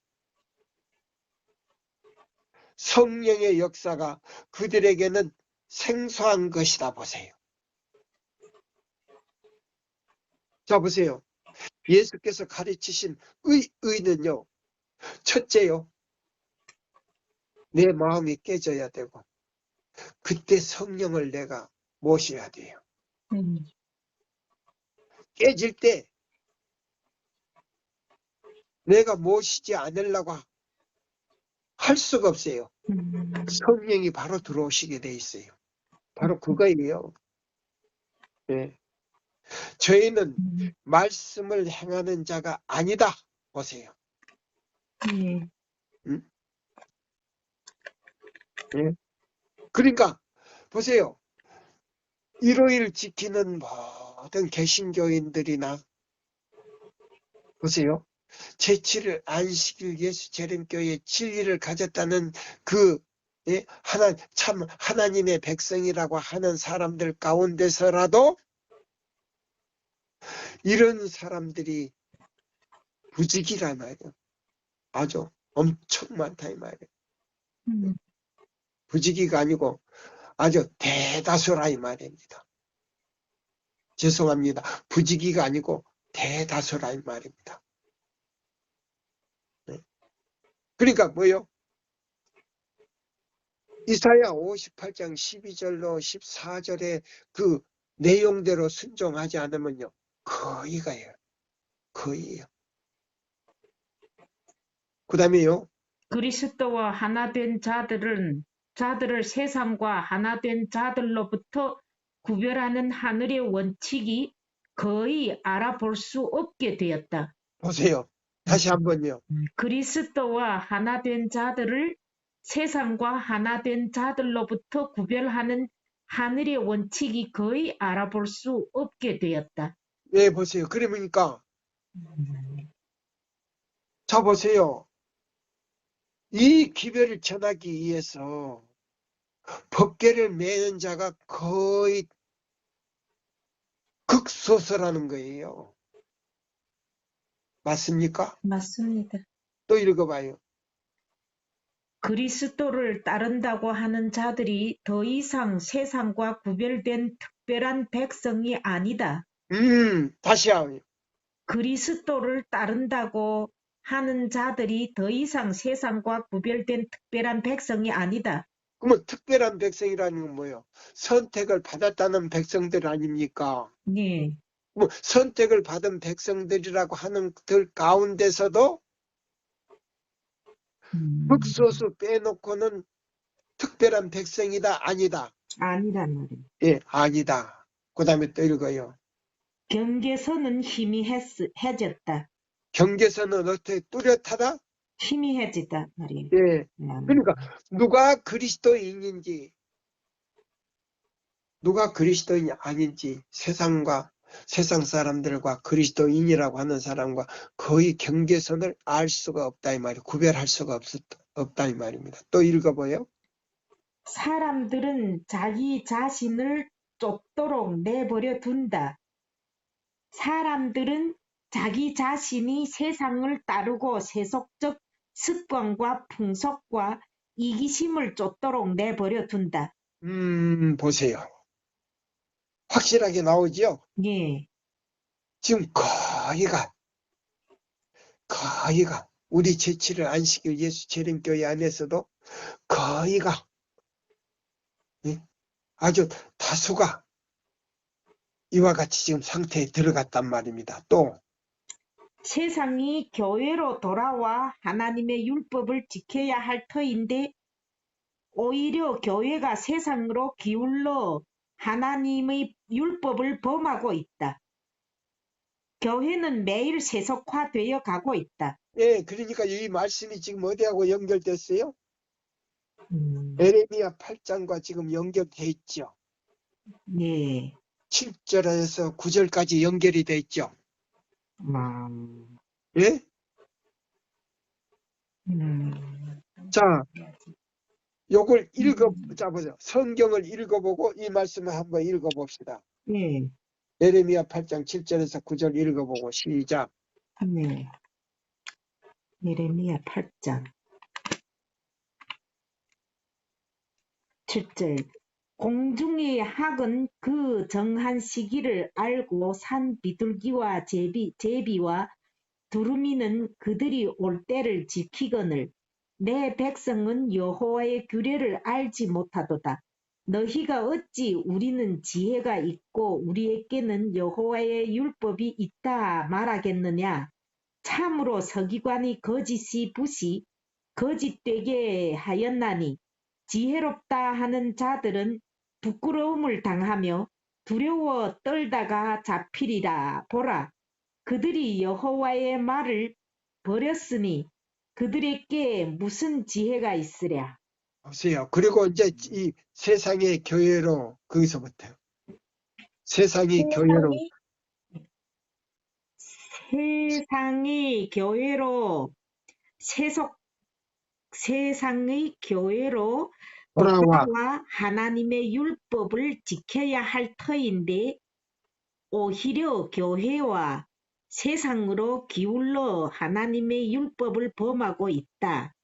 성령의 역사가 그들에게는 생소한 것이다. 보세요. 자, 보세요. 예수께서 가르치신 의는요. 첫째요. 내 마음이 깨져야 되고 그때 성령을 내가 모셔야 돼요. 깨질 때 내가 모시지 않으려고 할 수가 없어요. 성령이 바로 들어오시게 돼 있어요. 바로 그거예요. 네. 저희는 말씀을 행하는 자가 아니다. 보세요. 네. 응? 네. 그러니까 보세요. 일요일 지키는 모든 개신교인들이나 보세요. 제7일 안식일 예수 재림교회 진리를 가졌다는 그 예? 하나님의 백성이라고 하는 사람들 가운데서라도 이런 사람들이 부직이란 말이에요. 아주 엄청 많다 이 말이에요. 부직이가 아니고 아주 대다수라 이 말입니다. 죄송합니다. 부직이가 아니고 대다수라 이 말입니다. 네. 그러니까 뭐요? 이사야 58장 12절로 14절의 그 내용대로 순종하지 않으면요. 거의가요. 거의요. 그 다음에요. 그리스도와 하나 된 자들을 세상과 하나 된 자들로부터 구별하는 하늘의 원칙이 거의 알아볼 수 없게 되었다. 보세요. 다시 한번요. 그리스도와 하나 된 자들을 세상과 하나 된 자들로부터 구별하는 하늘의 원칙이 거의 알아볼 수 없게 되었다. 네, 보세요. 그러니까 자 보세요. 이 기별을 전하기 위해서 법궤를 매는 자가 거의 극소수라는 거예요. 맞습니까? 맞습니다. 또 읽어봐요. 그리스도를 따른다고 하는 자들이 더 이상 세상과 구별된 특별한 백성이 아니다. 다시 하요. 그리스도를 따른다고 하는 자들이 더 이상 세상과 구별된 특별한 백성이 아니다. 그러면 특별한 백성이라는 건 뭐예요? 선택을 받았다는 백성들 아닙니까? 네. 뭐 선택을 받은 백성들이라고 하는 들 가운데서도 극소수 빼놓고는 특별한 백성이다, 아니다? 아니란 말이에요. 예, 아니다. 그 다음에 또 읽어요. 경계선은 희미해졌다. 경계선은 어떻게 뚜렷하다? 희미해지다 말이에요. 예. 그러니까 누가 그리스도인인지 누가 그리스도인이 아닌지 세상 사람들과 그리스도인이라고 하는 사람과 거의 경계선을 알 수가 없다 이 말이에요. 구별할 수가 없다 이 말입니다. 또 읽어봐요. 사람들은 자기 자신을 쫓도록 내버려 둔다. 사람들은 자기 자신이 세상을 따르고 세속적 습관과 풍속과 이기심을 쫓도록 내버려 둔다. 보세요. 확실하게 나오죠? 예, 지금 거의가 우리 제7일 안식일 예수 재림교회 안에서도 거의가 아주 다수가 이와 같이 지금 상태에 들어갔단 말입니다. 또 세상이 교회로 돌아와 하나님의 율법을 지켜야 할 터인데 오히려 교회가 세상으로 기울러 하나님의 율법을 범하고 있다. 교회는 매일 세속화되어 가고 있다. 예, 그러니까 이 말씀이 지금 어디하고 연결됐어요? 에레미야 8장과 지금 연결돼 있죠. 네. 7절에서 9절까지 연결이 돼 있죠. 예? 자, 요걸 보세요. 성경을 읽어보고 이 말씀을 한번 읽어봅시다. 네. 에레미야 8장 7절에서 9절 읽어보고 시작. 네. 예레미야 8장 7절 공중의 학은 그 정한 시기를 알고 산 비둘기와 제비와 두루미는 그들이 올 때를 지키거늘 내 백성은 여호와의 규례를 알지 못하도다. 너희가 어찌 우리는 지혜가 있고 우리에게는 여호와의 율법이 있다 말하겠느냐. 참으로 서기관이 거짓이 붓이 거짓되게 하였나니 지혜롭다 하는 자들은 부끄러움을 당하며 두려워 떨다가 잡히리라. 보라, 그들이 여호와의 말을 버렸으니 그들에게 무슨 지혜가 있으랴. 보세요. 그리고 이제 이 세상의 교회로 거기서부터 세상의 교회로 세상의 교회로 세상의 교회로 돌아와 돌아와 하나님의 율법을 지켜야 할 터인데 오히려 교회와 세상으로 기울러 하나님의 율법을 범하고 있다.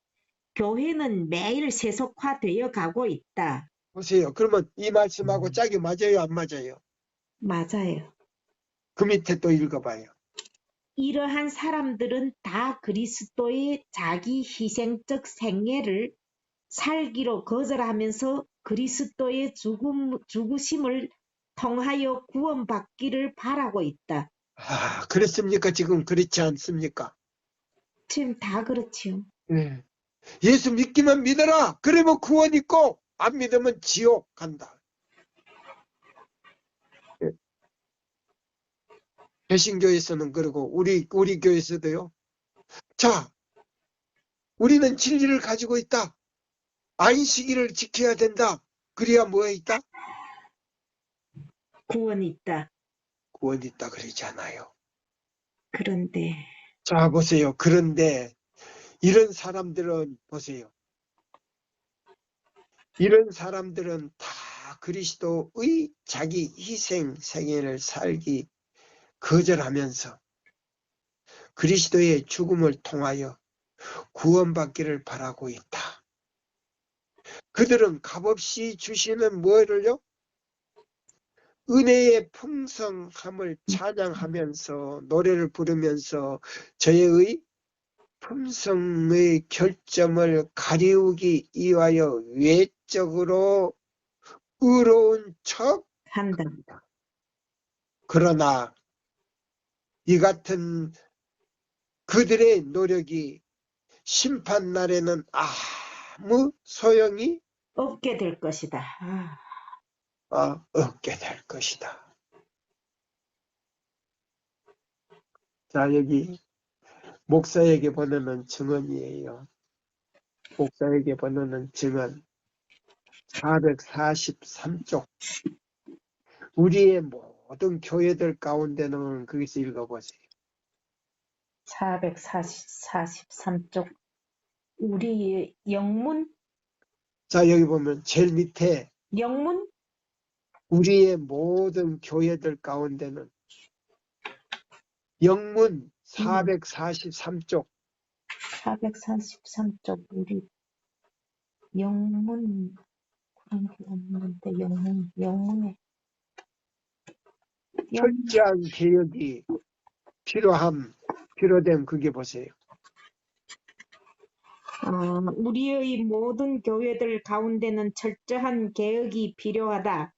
교회는 매일 세속화되어 가고 있다. 보세요. 그러면 이 말씀하고 짝이 맞아요, 안 맞아요? 맞아요. 그 밑에 또 읽어봐요. 이러한 사람들은 다 그리스도의 자기 희생적 생애를 살기로 거절하면서 그리스도의 죽으심을 통하여 구원받기를 바라고 있다. 아, 그렇습니까? 지금 그렇지 않습니까? 지금 다 그렇지요. 네. 예수 믿기만 믿어라. 그러면 구원 있고 안 믿으면 지옥 간다. 네. 개신교에서는 그러고 우리 교회에서도요. 자, 우리는 진리를 가지고 있다. 안식일을 지켜야 된다. 그래야 뭐가 있다? 구원이 있다. 구원이 있다 그러지 않아요. 그런데 자, 보세요. 그런데 이런 사람들은 보세요. 이런 사람들은 다 그리스도의 자기 희생 생애를 살기 거절하면서 그리스도의 죽음을 통하여 구원받기를 바라고 있다. 그들은 값없이 주시는 뭐를요? 은혜의 풍성함을 찬양하면서 노래를 부르면서 저의 품성의 결점을 가리우기 위하여 외적으로 의로운 척 한다. 합니다. 그러나 이 같은 그들의 노력이 심판날에는 아무 소용이 없게 될 것이다. 없게 될 것이다. 자, 여기 목사에게 보내는 증언이에요. 목사에게 보내는 증언 443쪽. 우리의 모든 교회들 가운데는 거기서 읽어보세요. 443쪽. 우리의 영문? 자, 여기 보면 제일 밑에 영문? 우리의 모든 교회들 가운데는 영문 443쪽. 443쪽. 우리 영문 그런 게 없는데 영문에 철저한 개혁이 필요됨 그게 보세요. 우리의 모든 교회들 가운데는 철저한 개혁이 필요하다.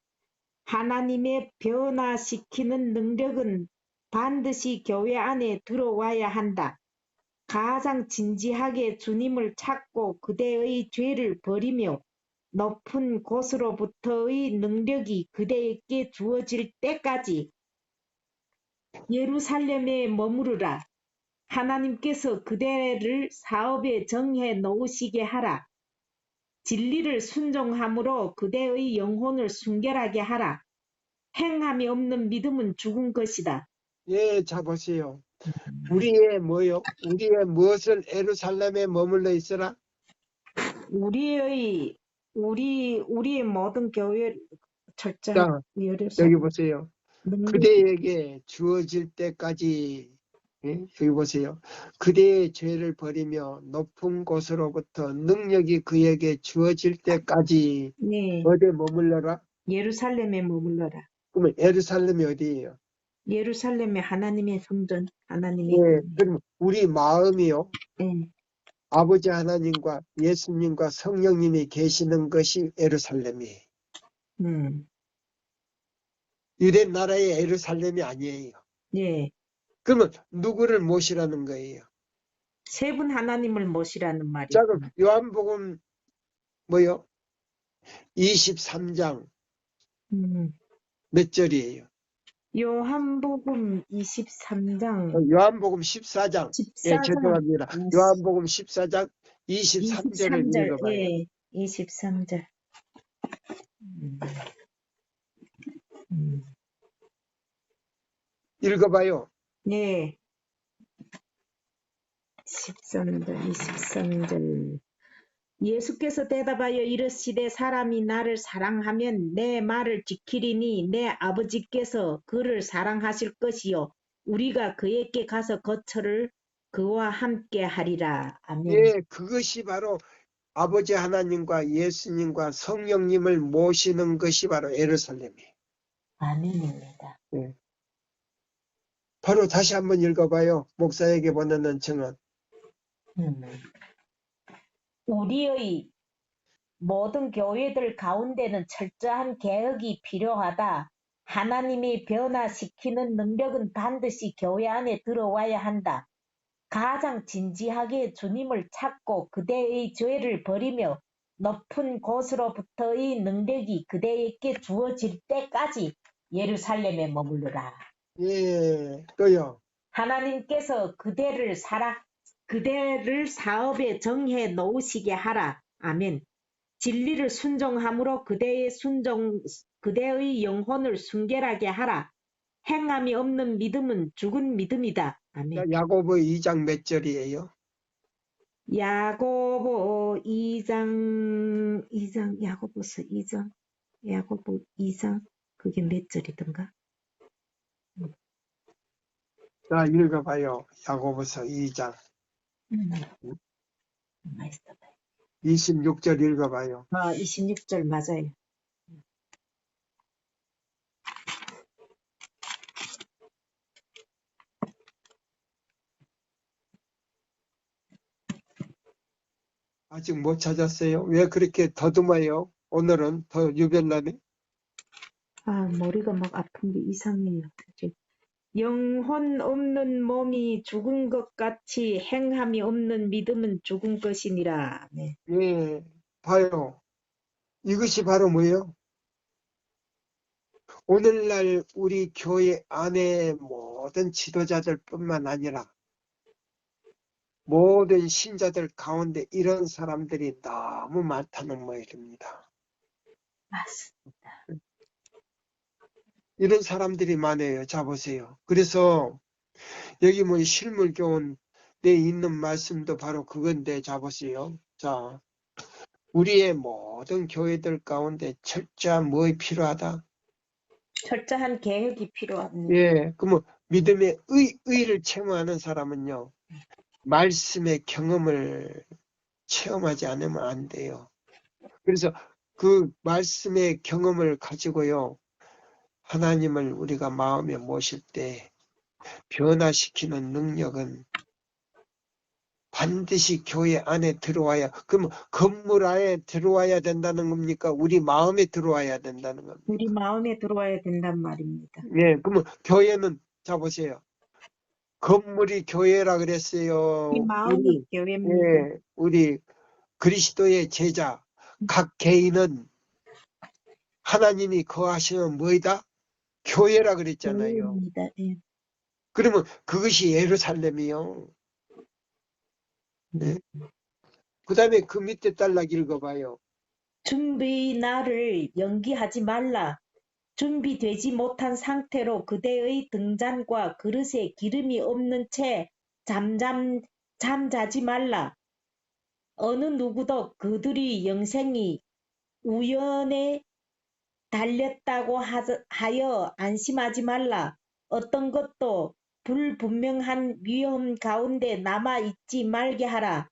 하나님의 변화시키는 능력은 반드시 교회 안에 들어와야 한다. 가장 진지하게 주님을 찾고 그대의 죄를 버리며 높은 곳으로부터의 능력이 그대에게 주어질 때까지 예루살렘에 머무르라. 하나님께서 그대를 사업에 정해 놓으시게 하라. 진리를 순종함으로 그대의 영혼을 순결하게 하라. 행함이 없는 믿음은 죽은 것이다. 예, 자 보세요. 우리의 뭐요? 우리의 무엇을 예루살렘에 머물러 있으라? 우리의 모든 교회 철저한 자, 예루살렘 여기 보세요. 능력. 그대에게 주어질 때까지 여기 보세요. 그대의 죄를 버리며 높은 곳으로부터 능력이 그에게 주어질 때까지 네, 어디에 머물러라? 예루살렘에 머물러라. 그러면 예루살렘이 어디예요? 예루살렘에 하나님의 성전, 하나님의 예, 그럼 우리 마음이요. 예, 아버지 하나님과 예수님과 성령님이 계시는 것이 예루살렘이에요. 유대 나라의 예루살렘이 아니에요. 예. 그러면 누구를 모시라는 거예요? 세 분 하나님을 모시라는 자, 말이죠. 그럼 요한복음 뭐요? 23장 음, 몇 절이에요? 요한복음 23장 요한복음 14장. 예, 14장 죄송합니다. 요한복음 14장 23절을 23절 읽어봐요. 예, 23절. 음, 음. 읽어봐요. 네, 23절. 예수께서 대답하여 이르시되 사람이 나를 사랑하면 내 말을 지키리니 내 아버지께서 그를 사랑하실 것이요 우리가 그에게 가서 거처를 그와 함께 하리라. 아멘. 예, 그것이 바로 아버지 하나님과 예수님과 성령님을 모시는 것이 바로 예루살렘이에요. 아멘입니다. 예. 바로 다시 한번 읽어봐요. 목사에게 보내는 증언. 우리의 모든 교회들 가운데는 철저한 개혁이 필요하다. 하나님이 변화시키는 능력은 반드시 교회 안에 들어와야 한다. 가장 진지하게 주님을 찾고 그대의 죄를 버리며 높은 곳으로부터의 능력이 그대에게 주어질 때까지 예루살렘에 머무르라. 예, 또요. 하나님께서 그대를 사업에 정해 놓으시게 하라. 아멘. 진리를 순종함으로 그대의 영혼을 순결하게 하라. 행함이 없는 믿음은 죽은 믿음이다. 아멘. 야고보 2장 몇 절이에요? 야고보 2장, 야고보 2장, 그게 몇 절이던가? 자, 읽어봐요. 야고보서 2장 음, 맛있어. 26절 읽어봐요. 26절 맞아요. 아직 못 찾았어요? 왜 그렇게 더듬어요? 오늘은 더 유별나네? 머리가 막 아픈 게 이상해요. 이제 영혼 없는 몸이 죽은 것 같이 행함이 없는 믿음은 죽은 것이니라. 네. 예, 봐요. 이것이 바로 뭐예요? 오늘날 우리 교회 안에 모든 지도자들뿐만 아니라 모든 신자들 가운데 이런 사람들이 너무 많다는 말입니다. 맞습니다. 이런 사람들이 많아요. 자, 보세요. 그래서 여기 뭐 실물교훈 내 있는 말씀도 바로 그건데, 자, 보세요. 자, 우리의 모든 교회들 가운데 철저한 뭐가 필요하다? 철저한 계획이 필요합니다. 예, 그러면 믿음의 의를 체험하는 사람은요, 말씀의 경험을 체험하지 않으면 안 돼요. 그래서 그 말씀의 경험을 가지고요, 하나님을 우리가 마음에 모실 때 변화시키는 능력은 반드시 교회 안에 들어와야, 그럼 건물 안에 들어와야 된다는 겁니까? 우리 마음에 들어와야 된다는 겁니까? 우리 마음에 들어와야 된단 말입니다. 예, 그러면 교회는, 자 보세요. 건물이 교회라 그랬어요. 우리 마음이 교회입니다. 우리 그리스도의 제자, 각 개인은 하나님이 거하시는 뭐이다? 교회라 그랬잖아요. 교회입니다. 예. 그러면 그것이 예루살렘이요. 예? 그 다음에 그 밑에 딸락 읽어봐요. 준비 날을 연기하지 말라. 준비되지 못한 상태로 그대의 등잔과 그릇에 기름이 없는 채 잠자지 말라. 어느 누구도 그들이 영생이 우연에 달렸다고 하여 안심하지 말라. 어떤 것도 불분명한 위험 가운데 남아 있지 말게 하라.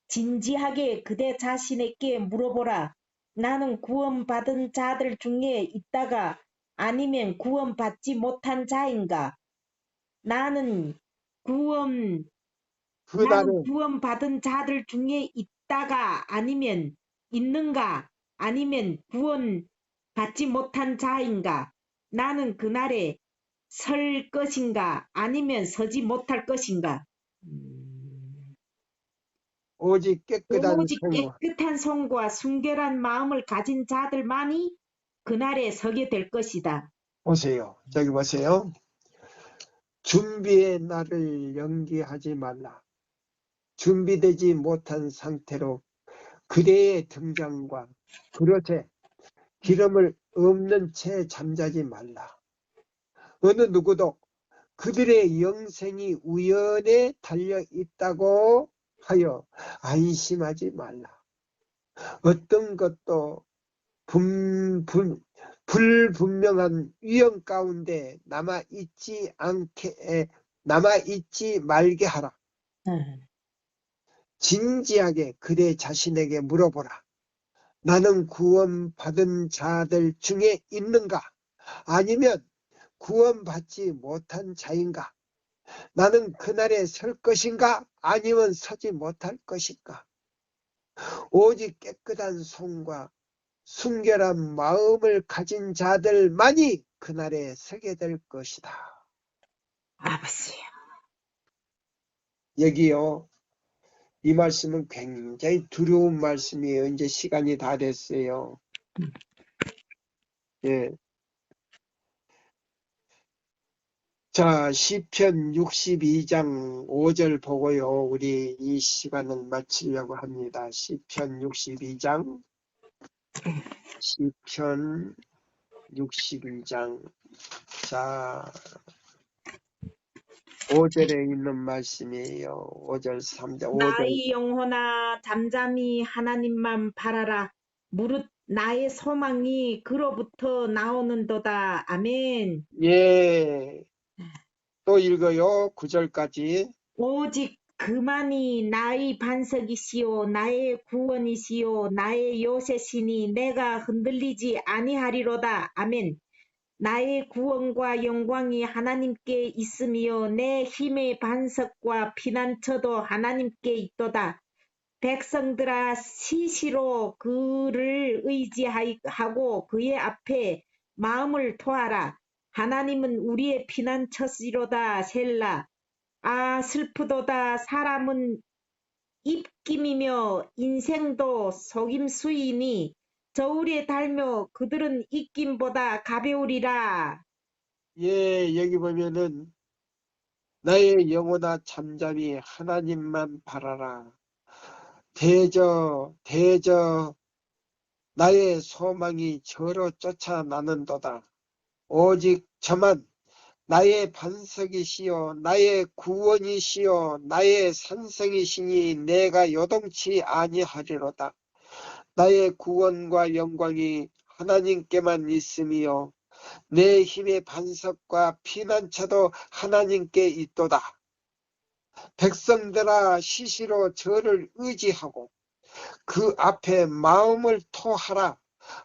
진지하게 그대 자신에게 물어보라. 나는 구원받은 자들 중에 있다가 아니면 구원받지 못한 자인가? 나는 그날은 구원받은 자들 중에 있다가 아니면 있는가? 아니면 구원받지 못한 자인가? 나는 그날에 설 것인가? 아니면 서지 못할 것인가? 오직 깨끗한 오직 손과, 깨끗한 손과 순결한 마음을 가진 자들만이 그날에 서게 될 것이다. 보세요. 저기 보세요. 준비의 날을 연기하지 말라. 준비되지 못한 상태로 그대의 등장과 그릇에 기름을 없는 채 잠자지 말라. 어느 누구도 그들의 영생이 우연에 달려 있다고 하여 안심하지 말라. 어떤 것도 불분명한 위험 가운데 남아있지 말게 하라. 진지하게 그대 자신에게 물어보라. 나는 구원받은 자들 중에 있는가? 아니면 구원받지 못한 자인가? 나는 그날에 설 것인가? 아니면 서지 못할 것인가? 오직 깨끗한 손과 순결한 마음을 가진 자들만이 그날에 서게 될 것이다. 아버지. 여기요. 이 말씀은 굉장히 두려운 말씀이에요. 이제 시간이 다 됐어요. 예. 자, 시편 62장 5절 보고요. 우리 이 시간을 마치려고 합니다. 시편 62장. 시편 62장. 자, 5절에 있는 말씀이에요. 5절, 3절, 5절. 나의 영혼아 잠잠히 하나님만 바라라. 무릇 나의 소망이 그로부터 나오는도다. 아멘. 예. 또 읽어요. 9절까지. 오직 그만이 나의 반석이시요 나의 구원이시요 나의 요새시니 내가 흔들리지 아니하리로다. 아멘. 나의 구원과 영광이 하나님께 있으며 내 힘의 반석과 피난처도 하나님께 있도다. 백성들아 시시로 그를 의지하고 그의 앞에 마음을 토하라. 하나님은 우리의 피난처시로다. 셀라. 아 슬프도다. 사람은 입김이며 인생도 속임수이니 저울에 달며 그들은 입김보다 가벼우리라. 예, 여기 보면은 나의 영혼아 잠잠히 하나님만 바라라. 대저 나의 소망이 저로 쫓아나는도다. 오직 저만 나의 반석이시요 나의 구원이시요 나의 산성이시니 내가 요동치 아니하리로다. 나의 구원과 영광이 하나님께만 있으며 내 힘의 반석과 피난처도 하나님께 있도다. 백성들아 시시로 저를 의지하고 그 앞에 마음을 토하라.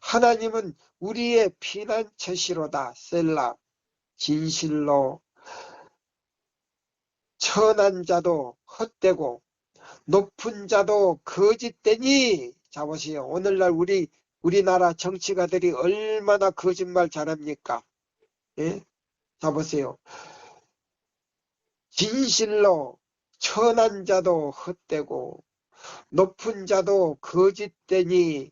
하나님은 우리의 피난처시로다. 셀라. 진실로 천한 자도 헛되고 높은 자도 거짓되니. 자 보세요. 오늘날 우리나라 정치가들이 얼마나 거짓말 잘합니까? 예? 자 보세요. 진실로 천한 자도 헛되고 높은 자도 거짓되니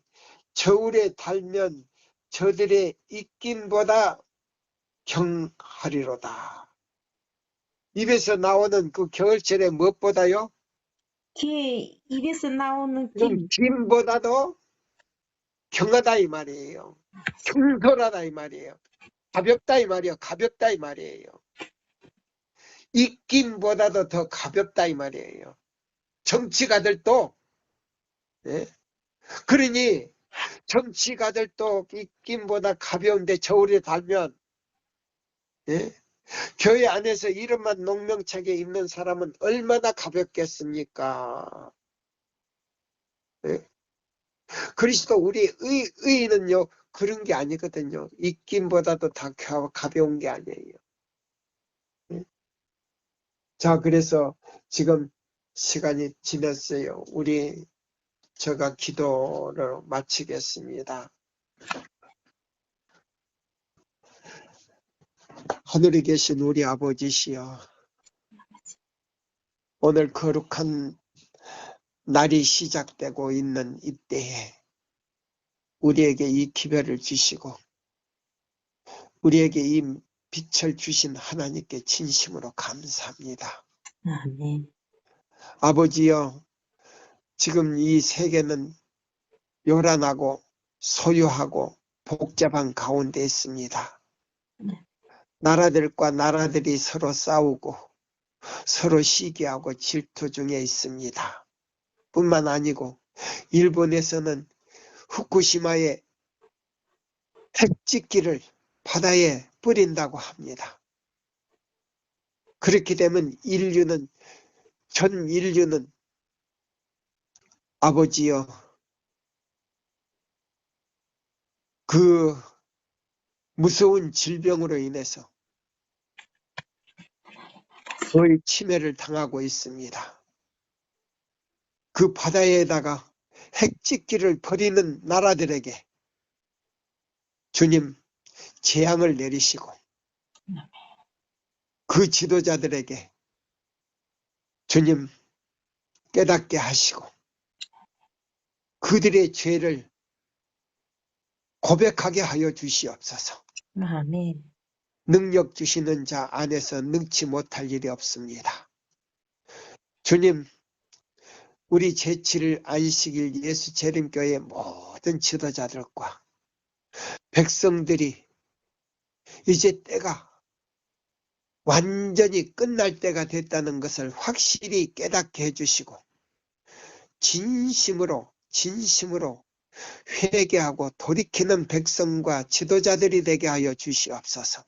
저울에 달면 저들의 입김보다 경하리로다. 입에서 나오는 그 겨울철에 무엇보다요? 뒤에 입에서 나오는 김. 김보다도 경하다 이 말이에요. 경솔하다 이 말이에요. 가볍다 이 말이에요. 가볍다 이 말이에요. 입김보다도 더 가볍다 이 말이에요. 정치가들도. 예? 그러니 정치가들도 입김보다 가벼운데 저울에 달면, 예? 교회 안에서 이름만 농명차게 있는 사람은 얼마나 가볍겠습니까? 예? 그리스도 우리 의인은요 그런 게 아니거든요. 입김보다도 다 가벼운 게 아니에요. 예? 자, 그래서 지금 시간이 지났어요. 제가 기도를 마치겠습니다. 하늘에 계신 우리 아버지시여, 오늘 거룩한 날이 시작되고 있는 이때에 우리에게 이 기별을 주시고 우리에게 이 빛을 주신 하나님께 진심으로 감사합니다. 아멘. 아버지여, 지금 이 세계는 요란하고 소유하고 복잡한 가운데 있습니다. 나라들과 나라들이 서로 싸우고 서로 시기하고 질투 중에 있습니다. 뿐만 아니고 일본에서는 후쿠시마의 핵집기를 바다에 뿌린다고 합니다. 그렇게 되면 전 인류는 아버지여, 그 무서운 질병으로 인해서 거의 치매를 당하고 있습니다. 그 바다에다가 핵집기를 버리는 나라들에게 주님 재앙을 내리시고 그 지도자들에게 주님 깨닫게 하시고 그들의 죄를 고백하게 하여 주시옵소서. 아멘. 능력 주시는 자 안에서 능치 못할 일이 없습니다. 주님, 우리 제7일 안식일 예수 재림교회 모든 지도자들과 백성들이 이제 때가 완전히 끝날 때가 됐다는 것을 확실히 깨닫게 해주시고 진심으로 회개하고 돌이키는 백성과 지도자들이 되게 하여 주시옵소서.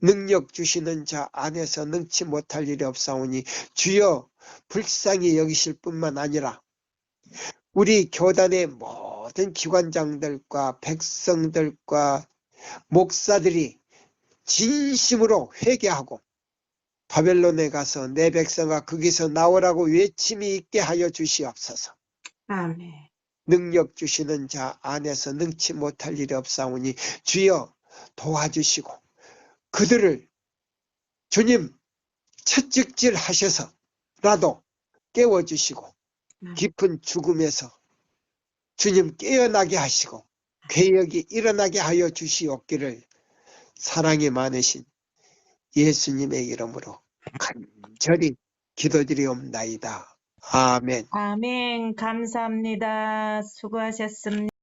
능력 주시는 자 안에서 능치 못할 일이 없사오니 주여 불쌍히 여기실 뿐만 아니라 우리 교단의 모든 기관장들과 백성들과 목사들이 진심으로 회개하고 바벨론에 가서 내 백성아 거기서 나오라고 외침이 있게 하여 주시옵소서. 아멘. 능력 주시는 자 안에서 능치 못할 일이 없사오니 주여 도와주시고 그들을 주님 채찍질 하셔서라도 깨워주시고 깊은 죽음에서 주님 깨어나게 하시고 괴역이 일어나게 하여 주시옵기를 사랑이 많으신 예수님의 이름으로 간절히 기도드리옵나이다. 아멘. 아멘. 감사합니다. 수고하셨습니다.